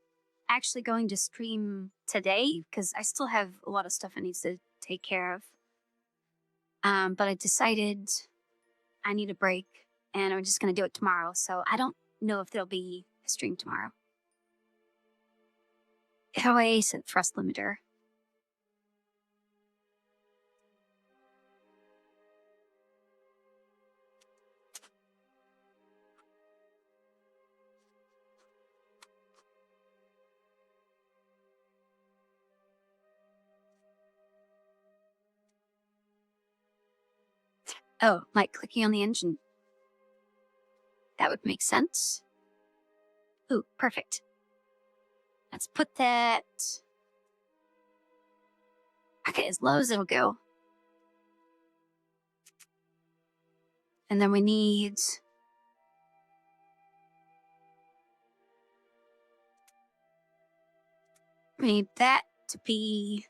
actually going to stream today because I still have a lot of stuff I need to take care of. But I decided I need a break and I'm just going to do it tomorrow. So I don't know if there'll be a stream tomorrow. HOA set thrust limiter. Oh, like clicking on the engine. That would make sense. Ooh, perfect. Let's put that... Okay, as low as it'll go. And then we need... We need that to be...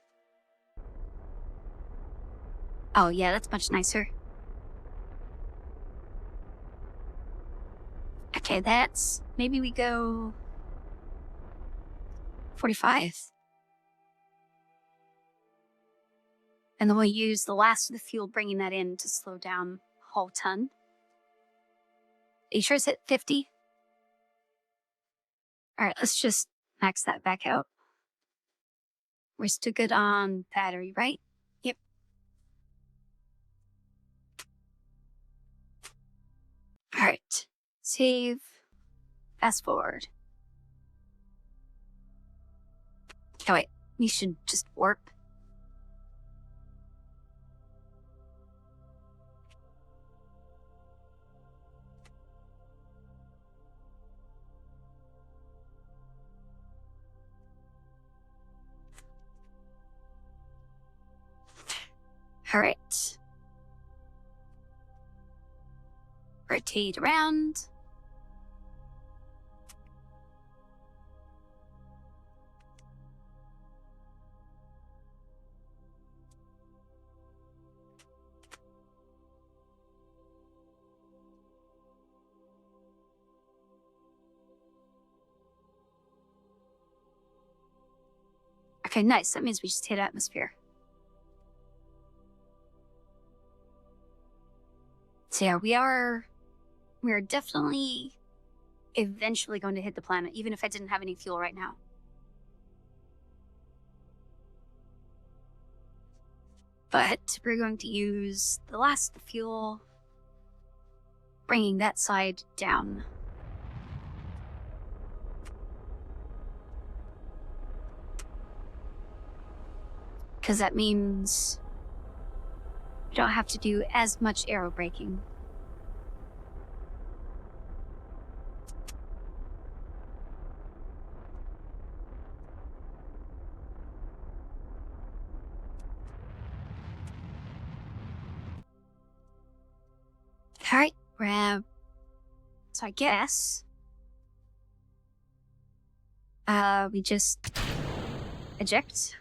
Oh yeah, that's much nicer. Okay, that's... Maybe we go... 45. And then we'll use the last of the fuel, bringing that in to slow down a whole ton. Are you sure it's at 50? Alright, let's just max that back out. We're still good on battery, right? Yep. Alright. Save. Fast forward. Oh wait, we should just warp. All right. Rotate around. Okay, nice. That means we just hit atmosphere. So yeah, we are definitely eventually going to hit the planet, even if I didn't have any fuel right now. But we're going to use the last fuel, bringing that side down. Because that means we don't have to do as much aero braking. All right, so I guess we just eject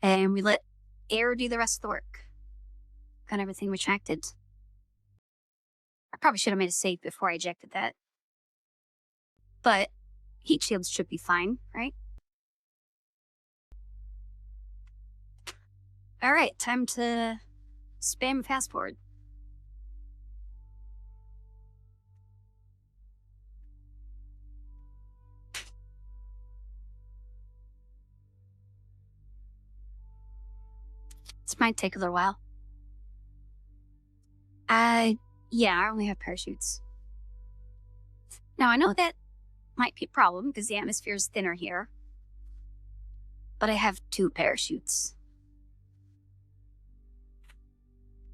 and we let air do the rest of the work. Got everything retracted. I probably should have made a save before I ejected that. But heat shields should be fine, right? All right, time to spam fast forward. This might take a little while. Yeah, I only have parachutes. Now, I know that might be a problem because the atmosphere is thinner here. But I have 2 parachutes.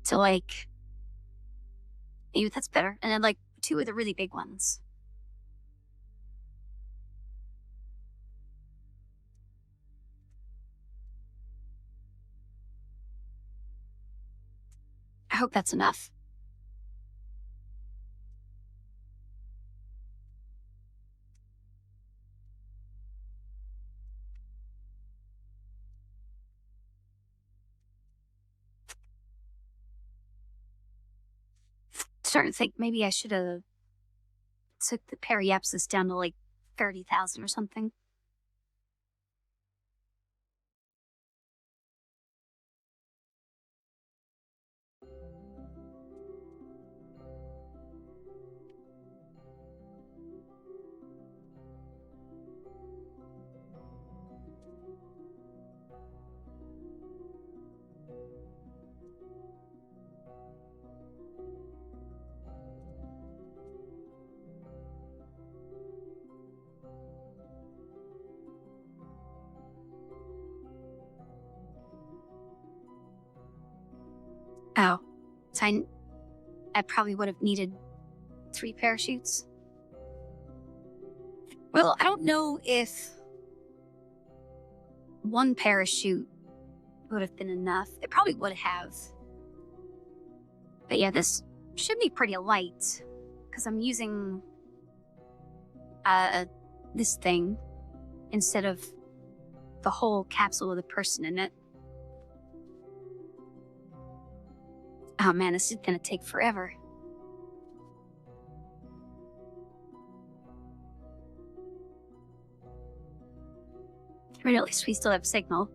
So, like, maybe that's better. And then, like, 2 of the really big ones. I hope that's enough. Starting to think maybe I should have took the periapsis down to like 30,000 or something. Oh, so I probably would have needed 3 parachutes. Well, I don't know if 1 parachute would have been enough. It probably would have. But yeah, this should be pretty light because I'm using this thing instead of the whole capsule with a person in it. Oh man, this is gonna take forever. But at least we still have signal.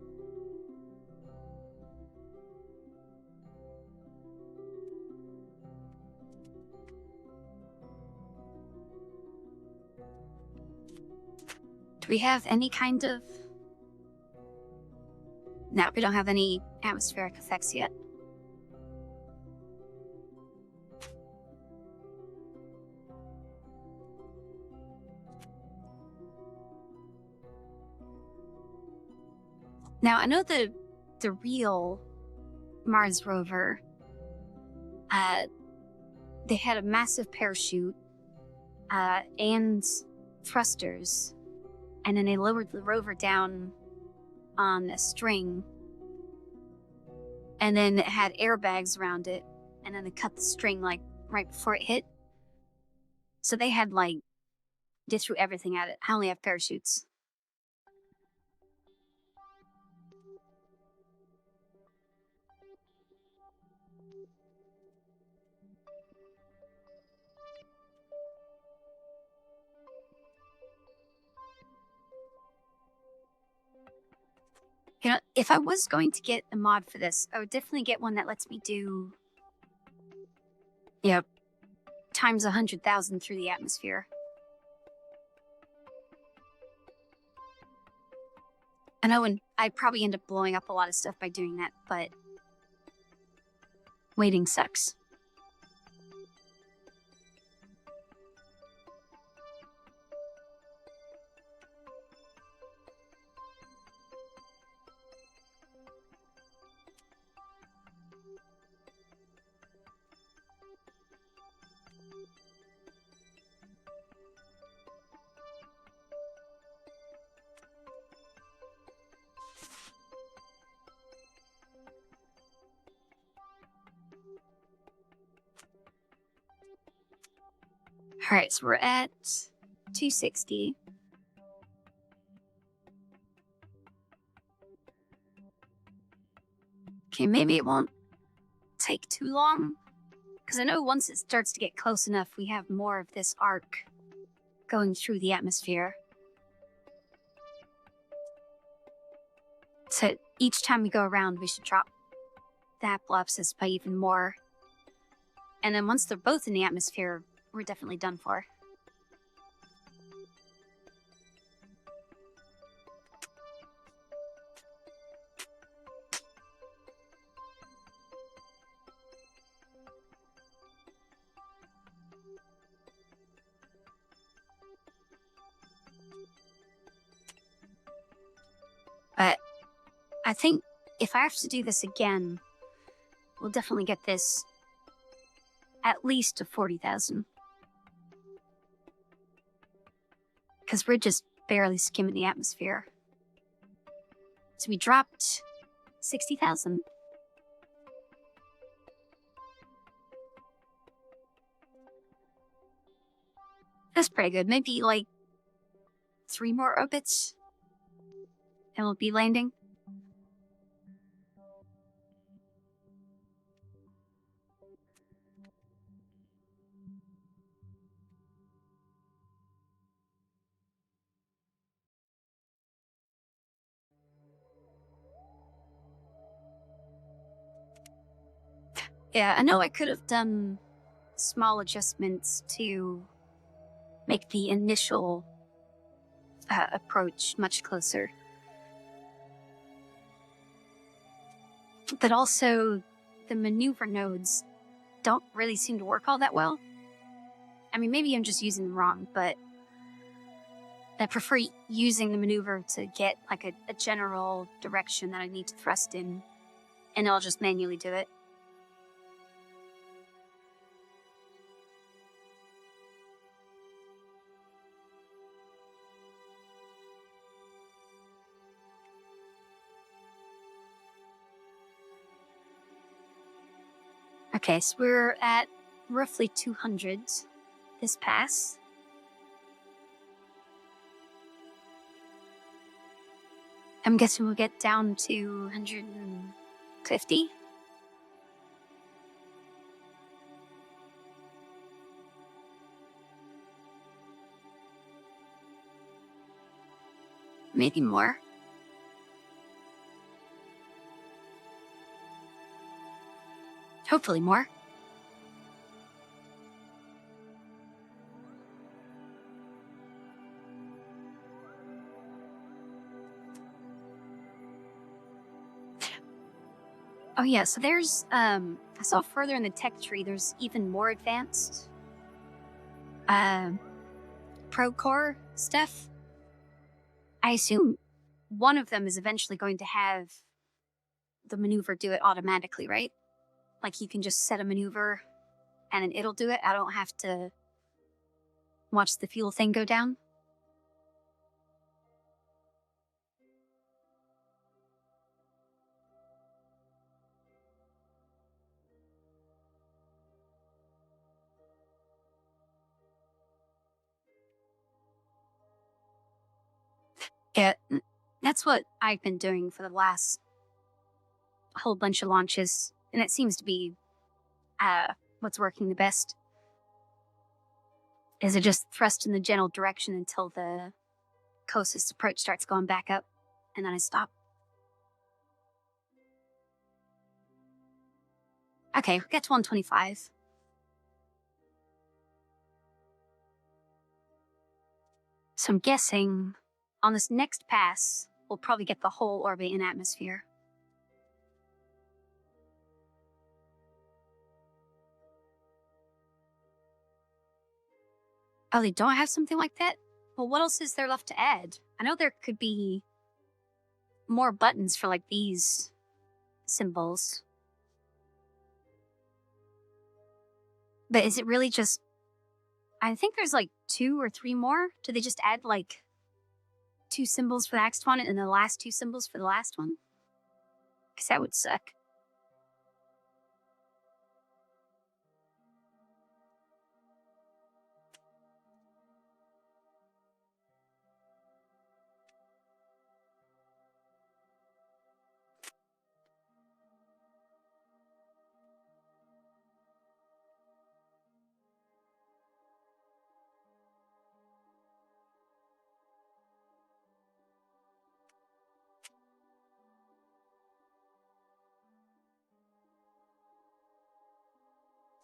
Do we have any kind of... No, we don't have any atmospheric effects yet. Now, I know the real Mars rover, they had a massive parachute and thrusters, and then they lowered the rover down on a string and then it had airbags around it, and then they cut the string like right before it hit. So they had they threw everything at it. I only have parachutes. You know, if I was going to get a mod for this, I would definitely get one that lets me do, times 100,000 through the atmosphere. I know, and I'd probably end up blowing up a lot of stuff by doing that, but waiting sucks. Alright, so we're at 260. Okay, maybe it won't take too long, because I know once it starts to get close enough, we have more of this arc going through the atmosphere. So each time we go around, we should drop the apoapsis by even more. And then once they're both in the atmosphere, we're definitely done for. But I think if I have to do this again, we'll definitely get this at least to 40,000. Because we're just barely skimming the atmosphere. So we dropped 60,000. That's pretty good. Maybe 3 more orbits, and we'll be landing. Yeah, I know I could have done small adjustments to make the initial approach much closer. But also, the maneuver nodes don't really seem to work all that well. I mean, maybe I'm just using them wrong, but I prefer using the maneuver to get a general direction that I need to thrust in, and I'll just manually do it. Okay, so we're at roughly 200 this pass. I'm guessing we'll get down to 150. Maybe more. Hopefully more. Oh yeah, so there's, I saw further in the tech tree, there's even more advanced, pro core stuff. I assume one of them is eventually going to have the maneuver do it automatically, right? Like you can just set a maneuver and then it'll do it. I don't have to watch the fuel thing go down. Yeah, that's what I've been doing for the last whole bunch of launches, and it seems to be what's working the best. Is it just thrust in the general direction until the closest approach starts going back up, and then I stop. Okay, we get to 125. So I'm guessing on this next pass, we'll probably get the whole orbit in atmosphere. Oh, they don't have something like that? Well, what else is there left to add? I know there could be more buttons for like these symbols. But is it really just... I think there's like 2 or 3 more. Do they just add like 2 symbols for the next one and the last 2 symbols for the last one? Because that would suck.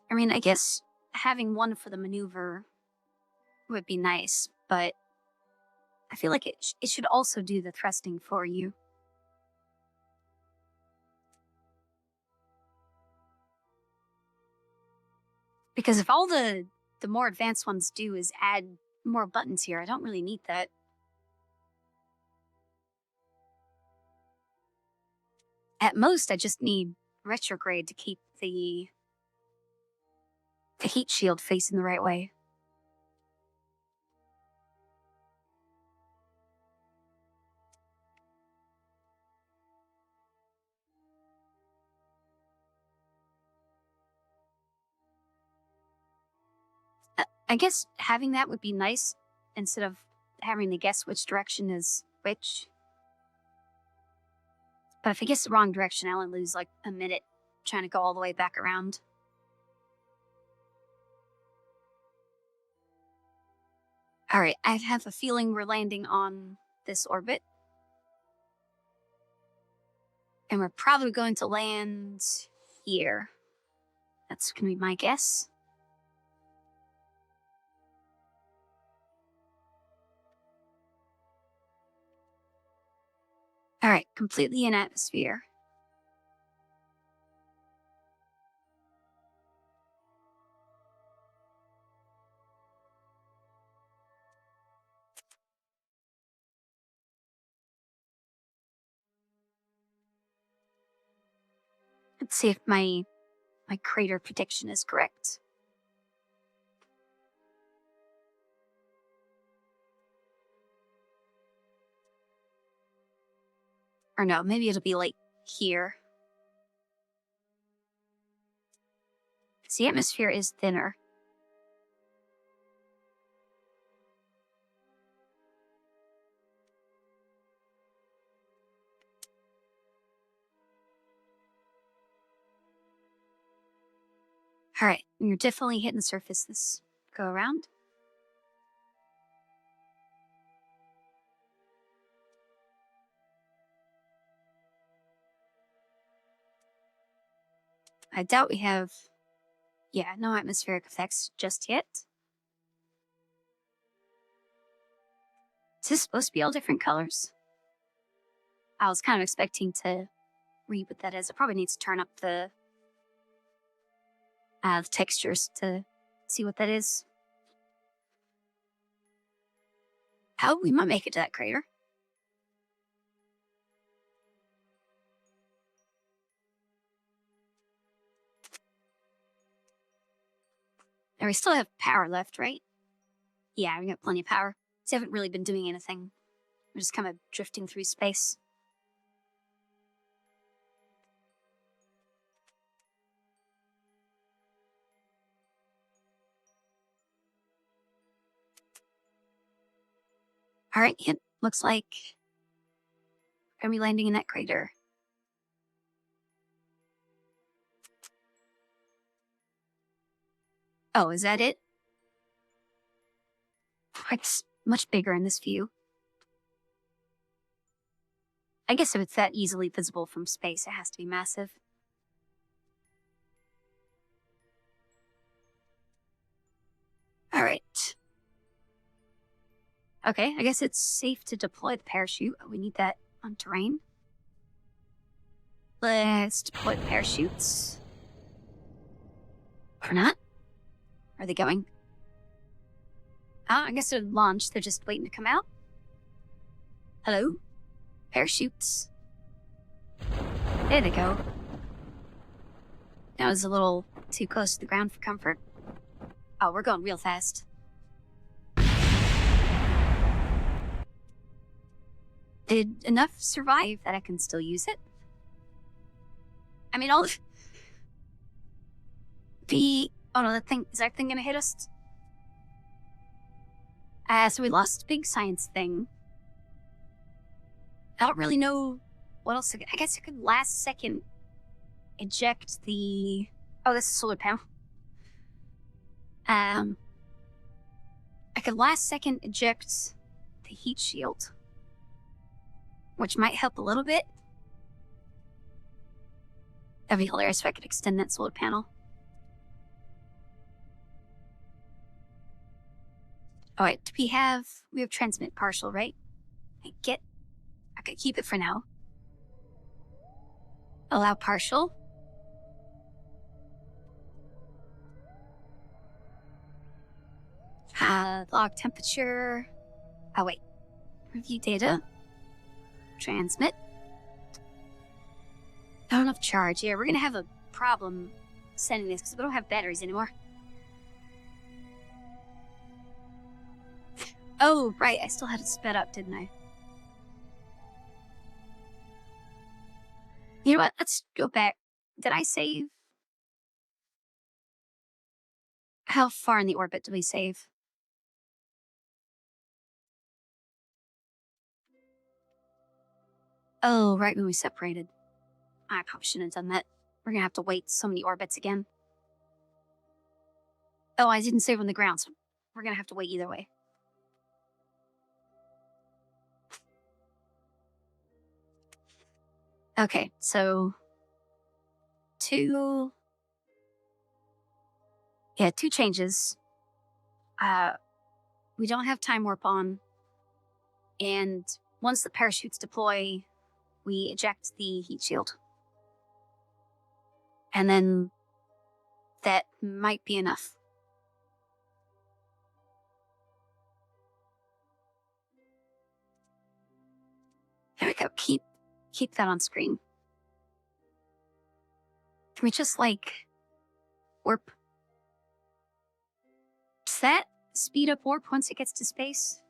I mean, I guess having one for the maneuver would be nice, but I feel like it should also do the thrusting for you. Because if all the more advanced ones do is add more buttons here, I don't really need that. At most, I just need retrograde to keep the heat shield facing the right way. I guess having that would be nice instead of having to guess which direction is which. But if I guess the wrong direction, I only lose like a minute trying to go all the way back around. All right, I have a feeling we're landing on this orbit. And we're probably going to land here. That's going to be my guess. All right, completely in atmosphere. Let's see if my crater prediction is correct. Or no, maybe it'll be like here. The atmosphere is thinner. All right, you're definitely hitting the surface this go around. I doubt we have, no atmospheric effects just yet. Is this supposed to be all different colors? I was kind of expecting to read what that is. It probably needs to turn up the textures to see what that is. How we might make it to that crater. And we still have power left, right? Yeah, we got plenty of power. So we haven't really been doing anything. We're just kind of drifting through space. All right, it looks like Are we landing in that crater? Oh, is that it? It's much bigger in this view. I guess if it's that easily visible from space, it has to be massive. All right. Okay, I guess it's safe to deploy the parachute. We need that on terrain. Let's deploy the parachutes. Or not? Are they going? I guess they're launched. They're just waiting to come out. Hello? Parachutes. There they go. That was a little too close to the ground for comfort. Oh, we're going real fast. Did enough survive that I can still use it? I mean, all the... Oh no, is that thing gonna hit us? So we lost a big science thing. I don't really know what else. I guess I could last second eject the... Oh, this is solar panel. I could last second eject the heat shield, which might help a little bit. That'd be hilarious if I could extend that solar panel. Alright, we have transmit partial, right? Okay, keep it for now. Allow partial. Log temperature. Oh wait. Review data. Transmit. Not enough charge. Yeah, we're gonna have a problem sending this because we don't have batteries anymore. Oh, right. I still had it sped up, didn't I? You know what? Let's go back. Did I save? How far in the orbit did we save? Oh, right when we separated. I probably shouldn't have done that. We're gonna have to wait so many orbits again. Oh, I didn't save on the ground, so we're gonna have to wait either way. Okay, so... two changes. We don't have time warp on. And once the parachutes deploy, we eject the heat shield. And then that might be enough. There we go. Keep that on screen. Can we just, like, warp? Does that speed up warp once it gets to space?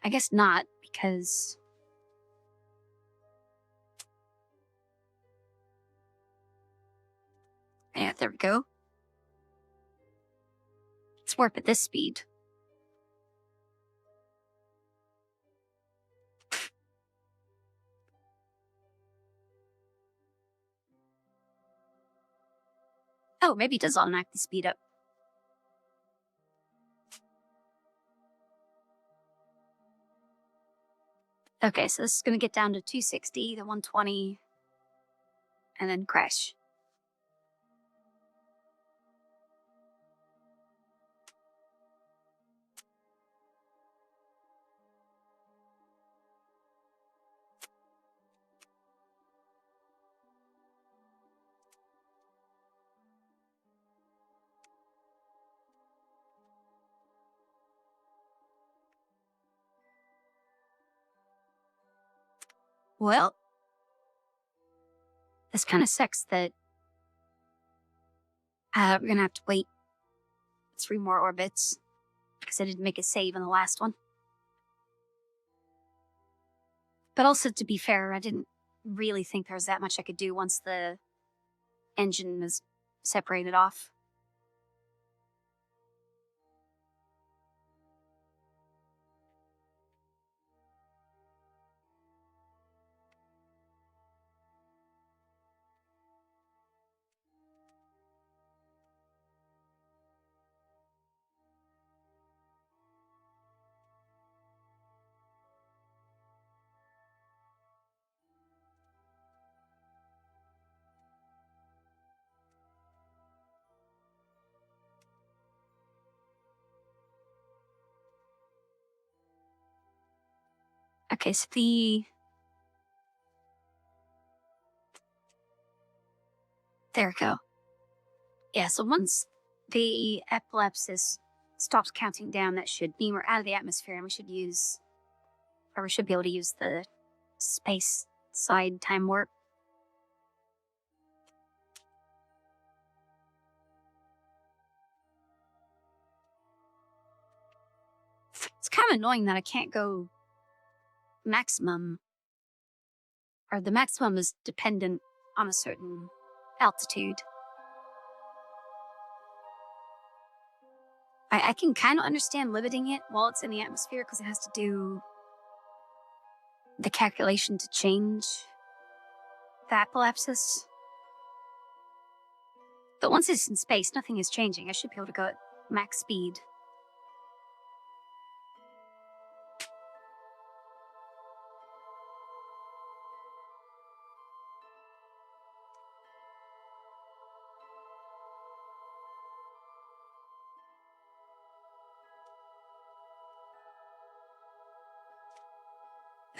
I guess not, because... Yeah, there we go. Let's warp at this speed. Oh, maybe it does automatically speed up. Okay, so this is going to get down to 260, the 120, and then crash. Well, this kind of sucks that we're going to have to wait 3 more orbits because I didn't make a save on the last one. But also, to be fair, I didn't really think there was that much I could do once the engine was separated off. Okay, so the... There we go. Yeah, so once the epilepsis stops counting down, that should mean we're out of the atmosphere and we should use... Or we should be able to use the space side time warp. It's kind of annoying that I can't go maximum. Or the maximum is dependent on a certain altitude. I can kind of understand limiting it while it's in the atmosphere because it has to do the calculation to change the apoapsis. But once it's in space, nothing is changing. I should be able to go at max speed.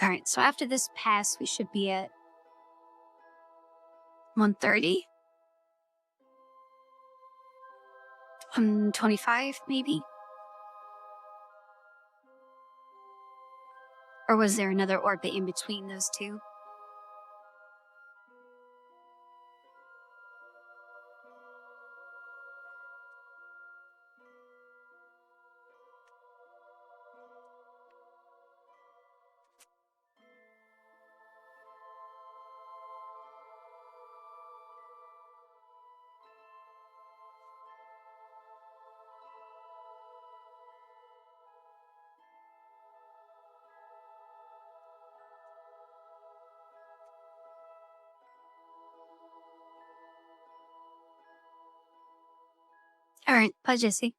Alright, so after this pass, we should be at 130. 125, maybe? Or was there another orbit in between those two? Alright, bye, Jesse.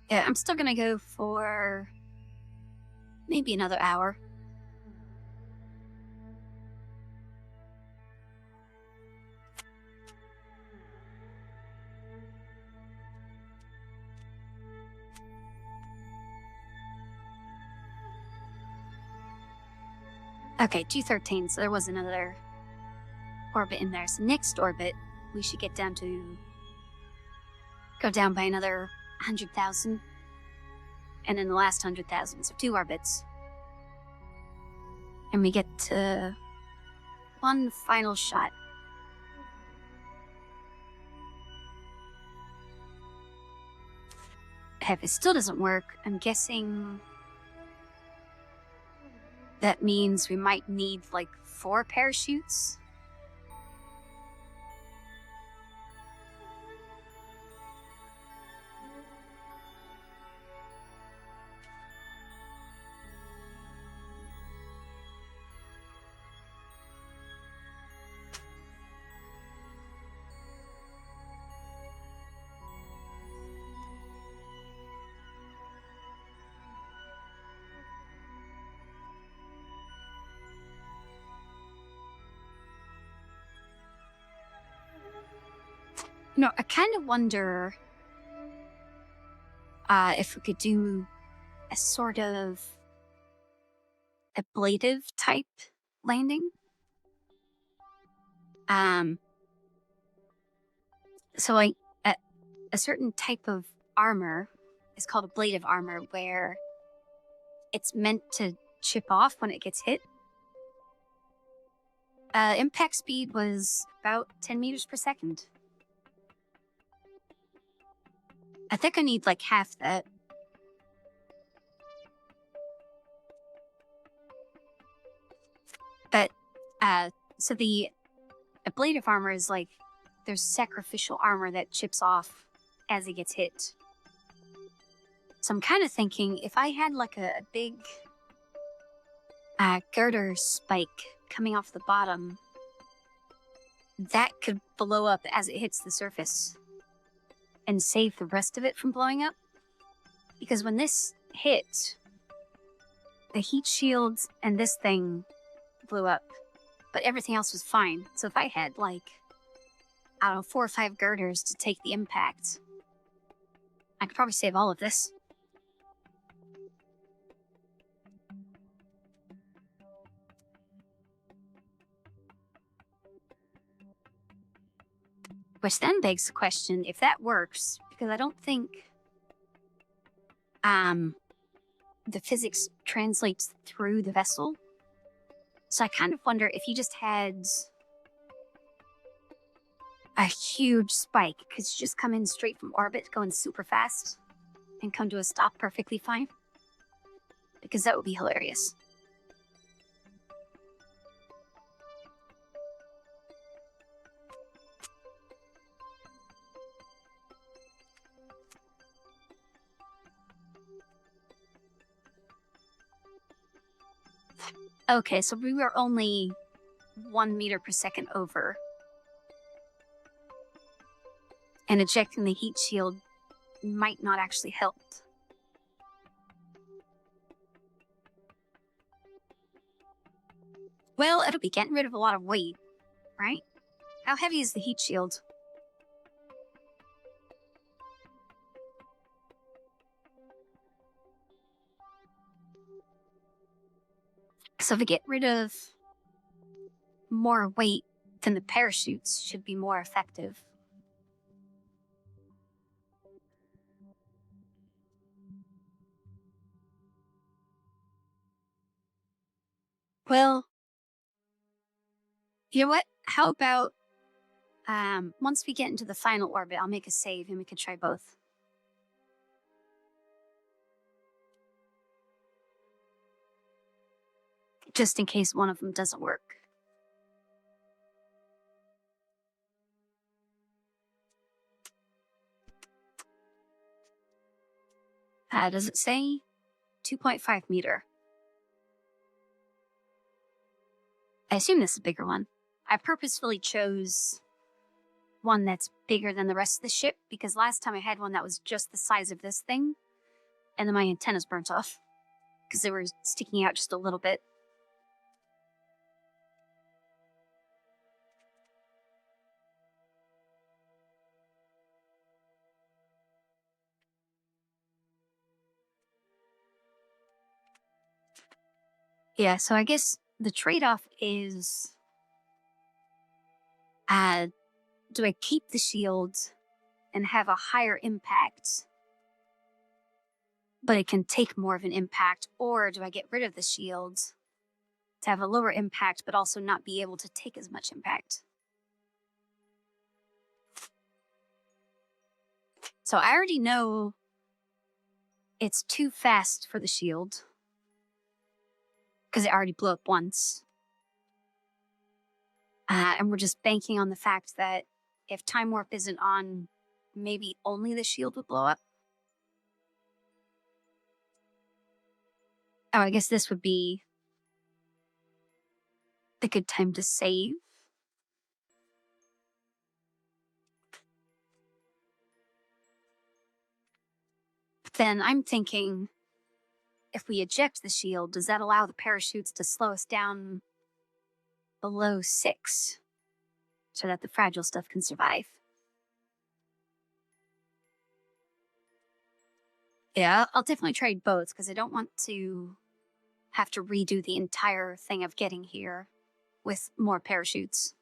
Yeah, I'm still gonna go for maybe another hour. Okay, 213, so there was another orbit in there. So next orbit, we should get down to... go down by another 100,000. And then the last 100,000, so 2 orbits. And we get to... one final shot. If it still doesn't work, I'm guessing... that means we might need, like, 4 parachutes? No, I kind of wonder if we could do a sort of ablative type landing. So like a certain type of armor is called ablative armor, where it's meant to chip off when it gets hit. Impact speed was about 10 meters per second. I think I need like half that. But, so the ablative armor is like, there's sacrificial armor that chips off as it gets hit. So I'm kind of thinking if I had like a big girder spike coming off the bottom, that could blow up as it hits the surface and save the rest of it from blowing up. Because when this hit, the heat shields and this thing blew up, but everything else was fine. So if I had like I don't know, 4 or 5 girders to take the impact. I could probably save all of this. Which then begs the question if that works, because I don't think the physics translates through the vessel. So I kind of wonder if you just had a huge spike, could you just come in straight from orbit, going super fast, and come to a stop perfectly fine? Because that would be hilarious. Okay, so we were only 1 meter per second over. And ejecting the heat shield might not actually help. Well, it'll be getting rid of a lot of weight, right? How heavy is the heat shield? So to get rid of more weight, then the parachutes should be more effective. Well, you know what? How about once we get into the final orbit, I'll make a save and we can try both. Just in case one of them doesn't work. Does it say 2.5 meter? I assume this is a bigger one. I purposefully chose one that's bigger than the rest of the ship because last time I had one that was just the size of this thing, and then my antennas burnt off because they were sticking out just a little bit. Yeah, so I guess the trade-off is, do I keep the shield and have a higher impact, but it can take more of an impact, or do I get rid of the shield to have a lower impact, but also not be able to take as much impact? So I already know it's too fast for the shield because it already blew up once. And we're just banking on the fact that if Time Warp isn't on, maybe only the shield would blow up. Oh, I guess this would be a good time to save. But then I'm thinking, if we eject the shield, does that allow the parachutes to slow us down below 6 so that the fragile stuff can survive? Yeah, I'll definitely trade both because I don't want to have to redo the entire thing of getting here with more parachutes.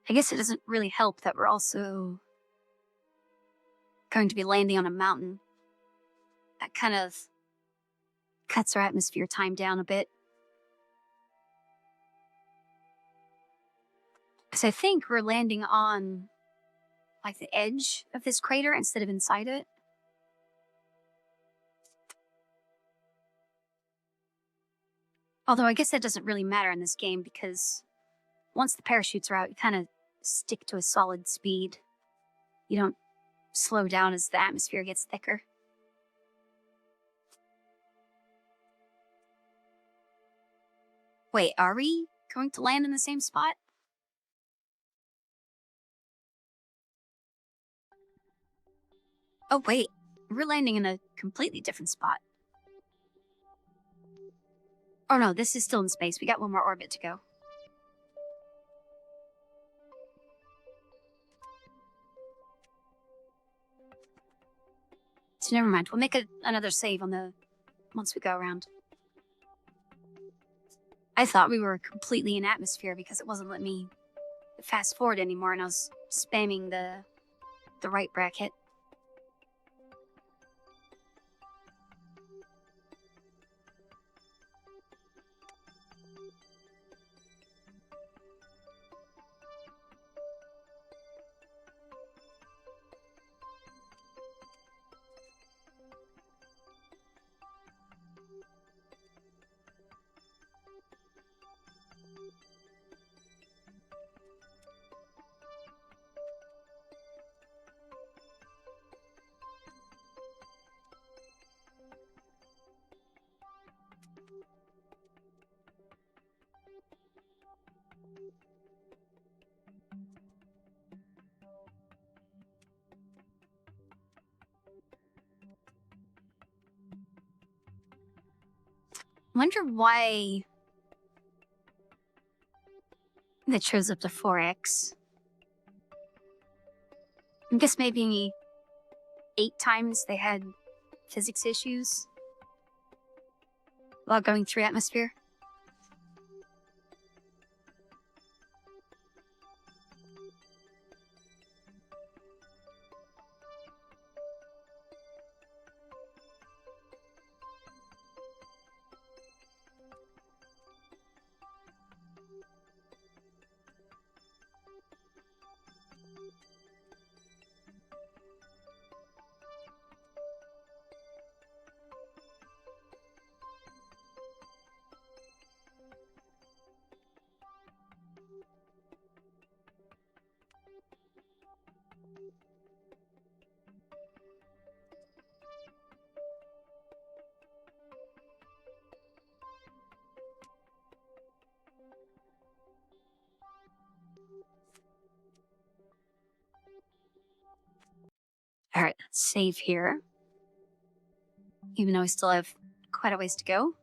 I guess it doesn't really help that we're also going to be landing on a mountain. That kind of cuts our atmosphere time down a bit. So I think we're landing on like the edge of this crater instead of inside it. Although I guess that doesn't really matter in this game because once the parachutes are out, you kind of stick to a solid speed. You don't slow down as the atmosphere gets thicker. Wait, are we going to land in the same spot? Oh, wait. We're landing in a completely different spot. Oh, no, this is still in space. We got one more orbit to go. So never mind. We'll make another save on the once we go around. I thought we were completely in atmosphere because it wasn't letting me fast forward anymore, and I was spamming the right bracket. Wonder why that shows up to 4x. I guess maybe 8 times they had physics issues while going through atmosphere. Alright, let's save here. Even though we still have quite a ways to go.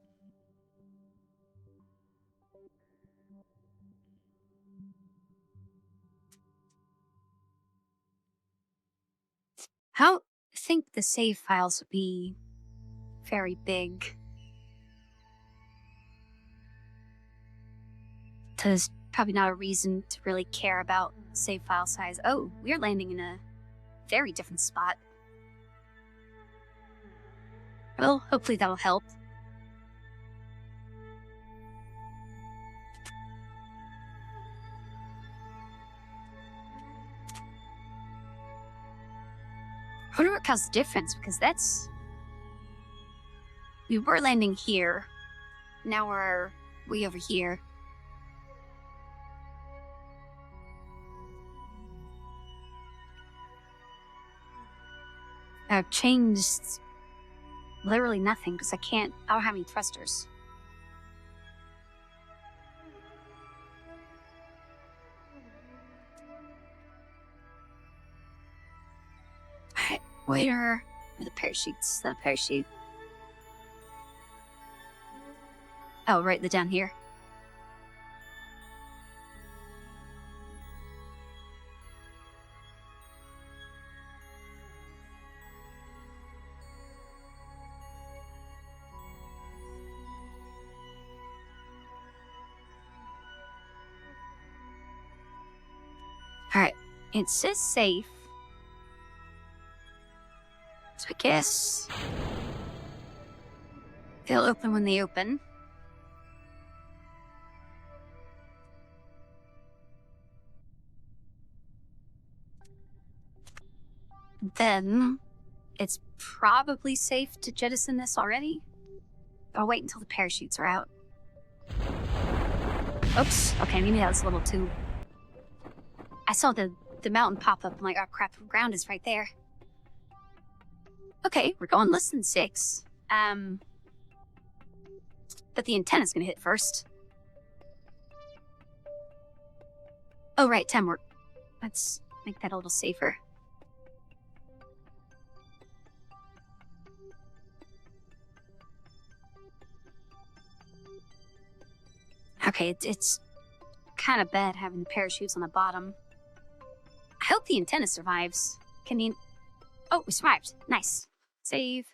I think the save files would be very big. There's probably not a reason to really care about save file size. Oh, we're landing in a very different spot. Well, hopefully that'll help. I wonder what caused the difference, because that's... We were landing here. Now we're way over here. I've changed literally nothing because I don't have any thrusters. Alright, where are the parachutes? The parachute. Oh, right, down here. Alright, it says safe. So I guess they'll open when they open. Then it's probably safe to jettison this already. I'll wait until the parachutes are out. Oops, okay, maybe that was a little too... I saw the mountain pop up. I'm like, oh crap, the ground is right there. Okay, we're going less than 6. But the antenna's gonna hit first. Oh, right, teamwork. Let's make that a little safer. Okay, it's kind of bad having the parachutes on the bottom. I hope the antenna survives. Can you... Oh, we survived. Nice. Save.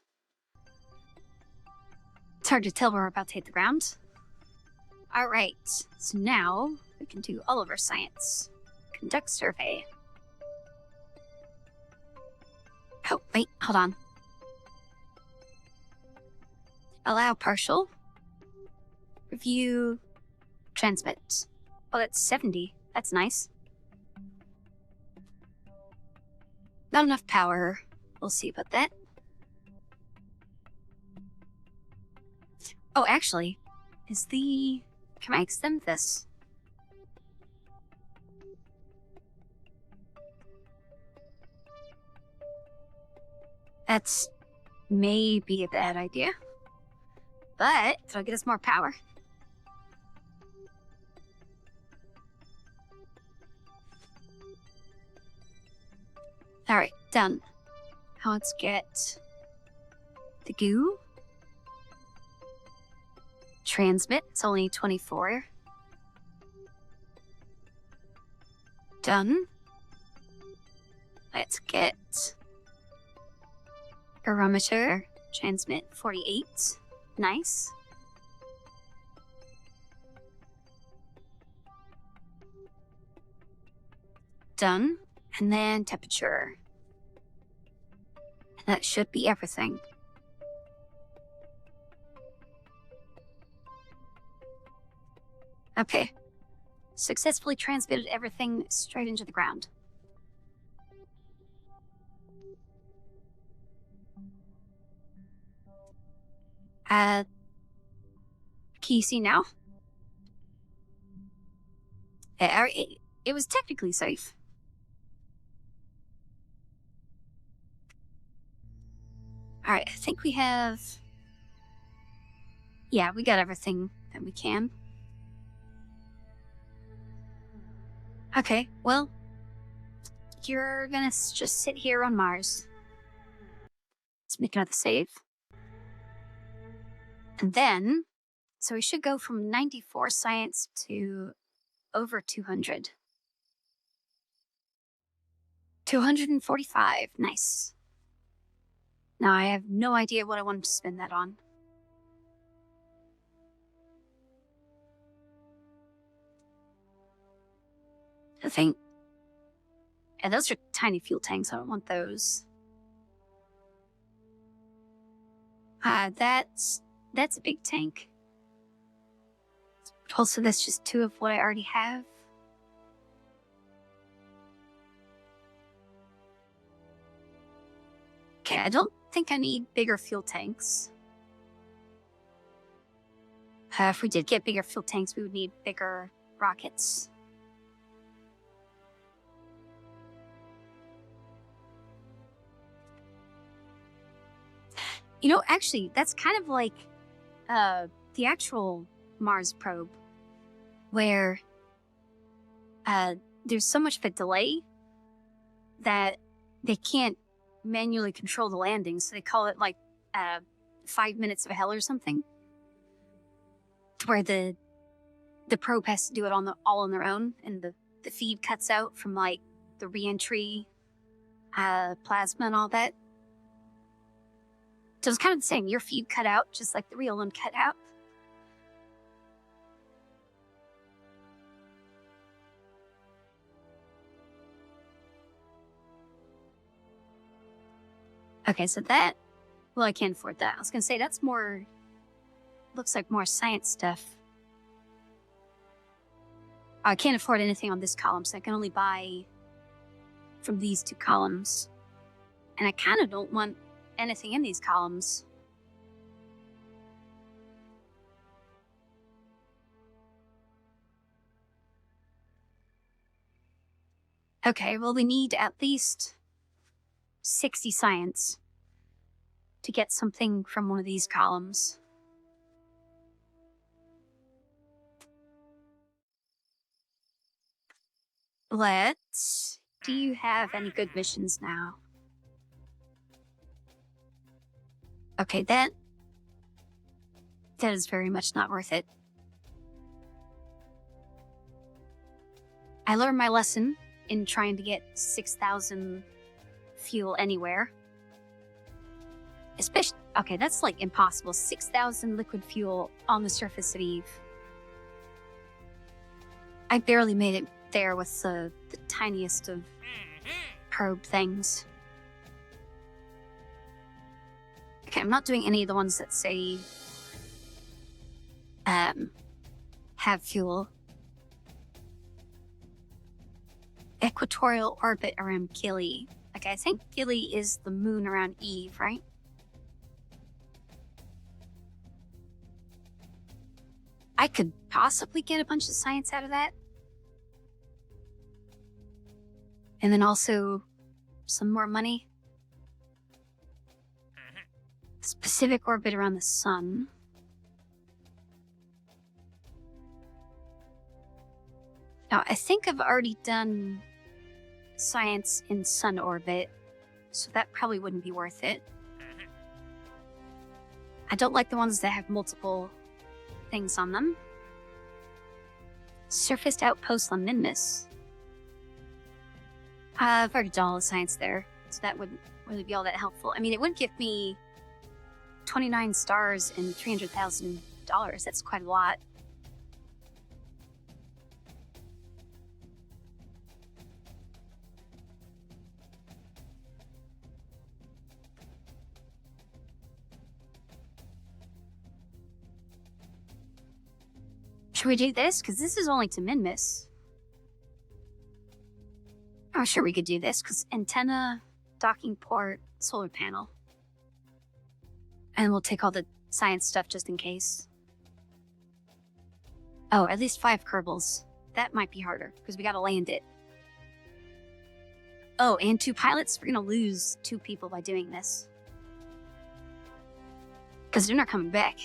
It's hard to tell where we're about to hit the ground. Alright, so now we can do all of our science. Conduct survey. Oh, wait, hold on. Allow partial. Review. Transmit. Oh, that's 70. That's nice. Not enough power. We'll see about that. Oh, actually, can I extend this? That's maybe a bad idea, but it'll get us more power. Alright, done. Now let's get the goo. Transmit, it's only 24. Done. Let's get barometer. Transmit, 48. Nice. Done. And then temperature. And that should be everything. Okay. Successfully transmitted everything straight into the ground. Can you see now? It was technically safe. Alright, I think we have... Yeah, we got everything that we can. Okay, well, you're gonna just sit here on Mars. Let's make another save. And then, so we should go from 94 science to over 200. 245, nice. Now I have no idea what I want to spend that on. I think... Yeah, those are tiny fuel tanks, I don't want those. That's a big tank. Also, that's just 2 of what I already have. Okay, I don't think I need bigger fuel tanks. If we did get bigger fuel tanks, we would need bigger rockets. You know, actually, that's kind of like the actual Mars probe, where there's so much of a delay that they can't manually control the landing, so they call it like 5 minutes of hell or something, where the probe has to do it all on their own, and the feed cuts out from like the re-entry plasma and all that. So it's kind of the same. Your feed cut out just like the real one cut out. Okay, so that... Well, I can't afford that. I was gonna say, that's more... Looks like more science stuff. I can't afford anything on this column, so I can only buy from these 2 columns. And I kind of don't want anything in these columns. Okay, well, we need at least 60 science to get something from one of these columns. Let's... Do you have any good missions now? Okay, that is very much not worth it. I learned my lesson in trying to get 6,000 fuel anywhere. Especially, okay, that's like impossible. 6,000 liquid fuel on the surface of Eve. I barely made it there with the tiniest of probe things. Okay, I'm not doing any of the ones that say have fuel. Equatorial orbit around Gilly. Okay, I think Gilly is the moon around Eve, right? I could possibly get a bunch of science out of that. And then also some more money. Specific orbit around the sun. Now, I think I've already done science in sun orbit, so that probably wouldn't be worth it. I don't like the ones that have multiple things on them. Surfaced outpost on Minmus. I've already done all the science there, so that wouldn't really be all that helpful. I mean, it would give me 29 stars and $300,000. That's quite a lot. Should we do this? Because this is only to Minmus. Oh, sure, we could do this, because antenna, docking port, solar panel. And we'll take all the science stuff just in case. Oh, at least 5 Kerbals. That might be harder, because we gotta land it. Oh, and 2 pilots? We're gonna lose 2 people by doing this. Because they're not coming back.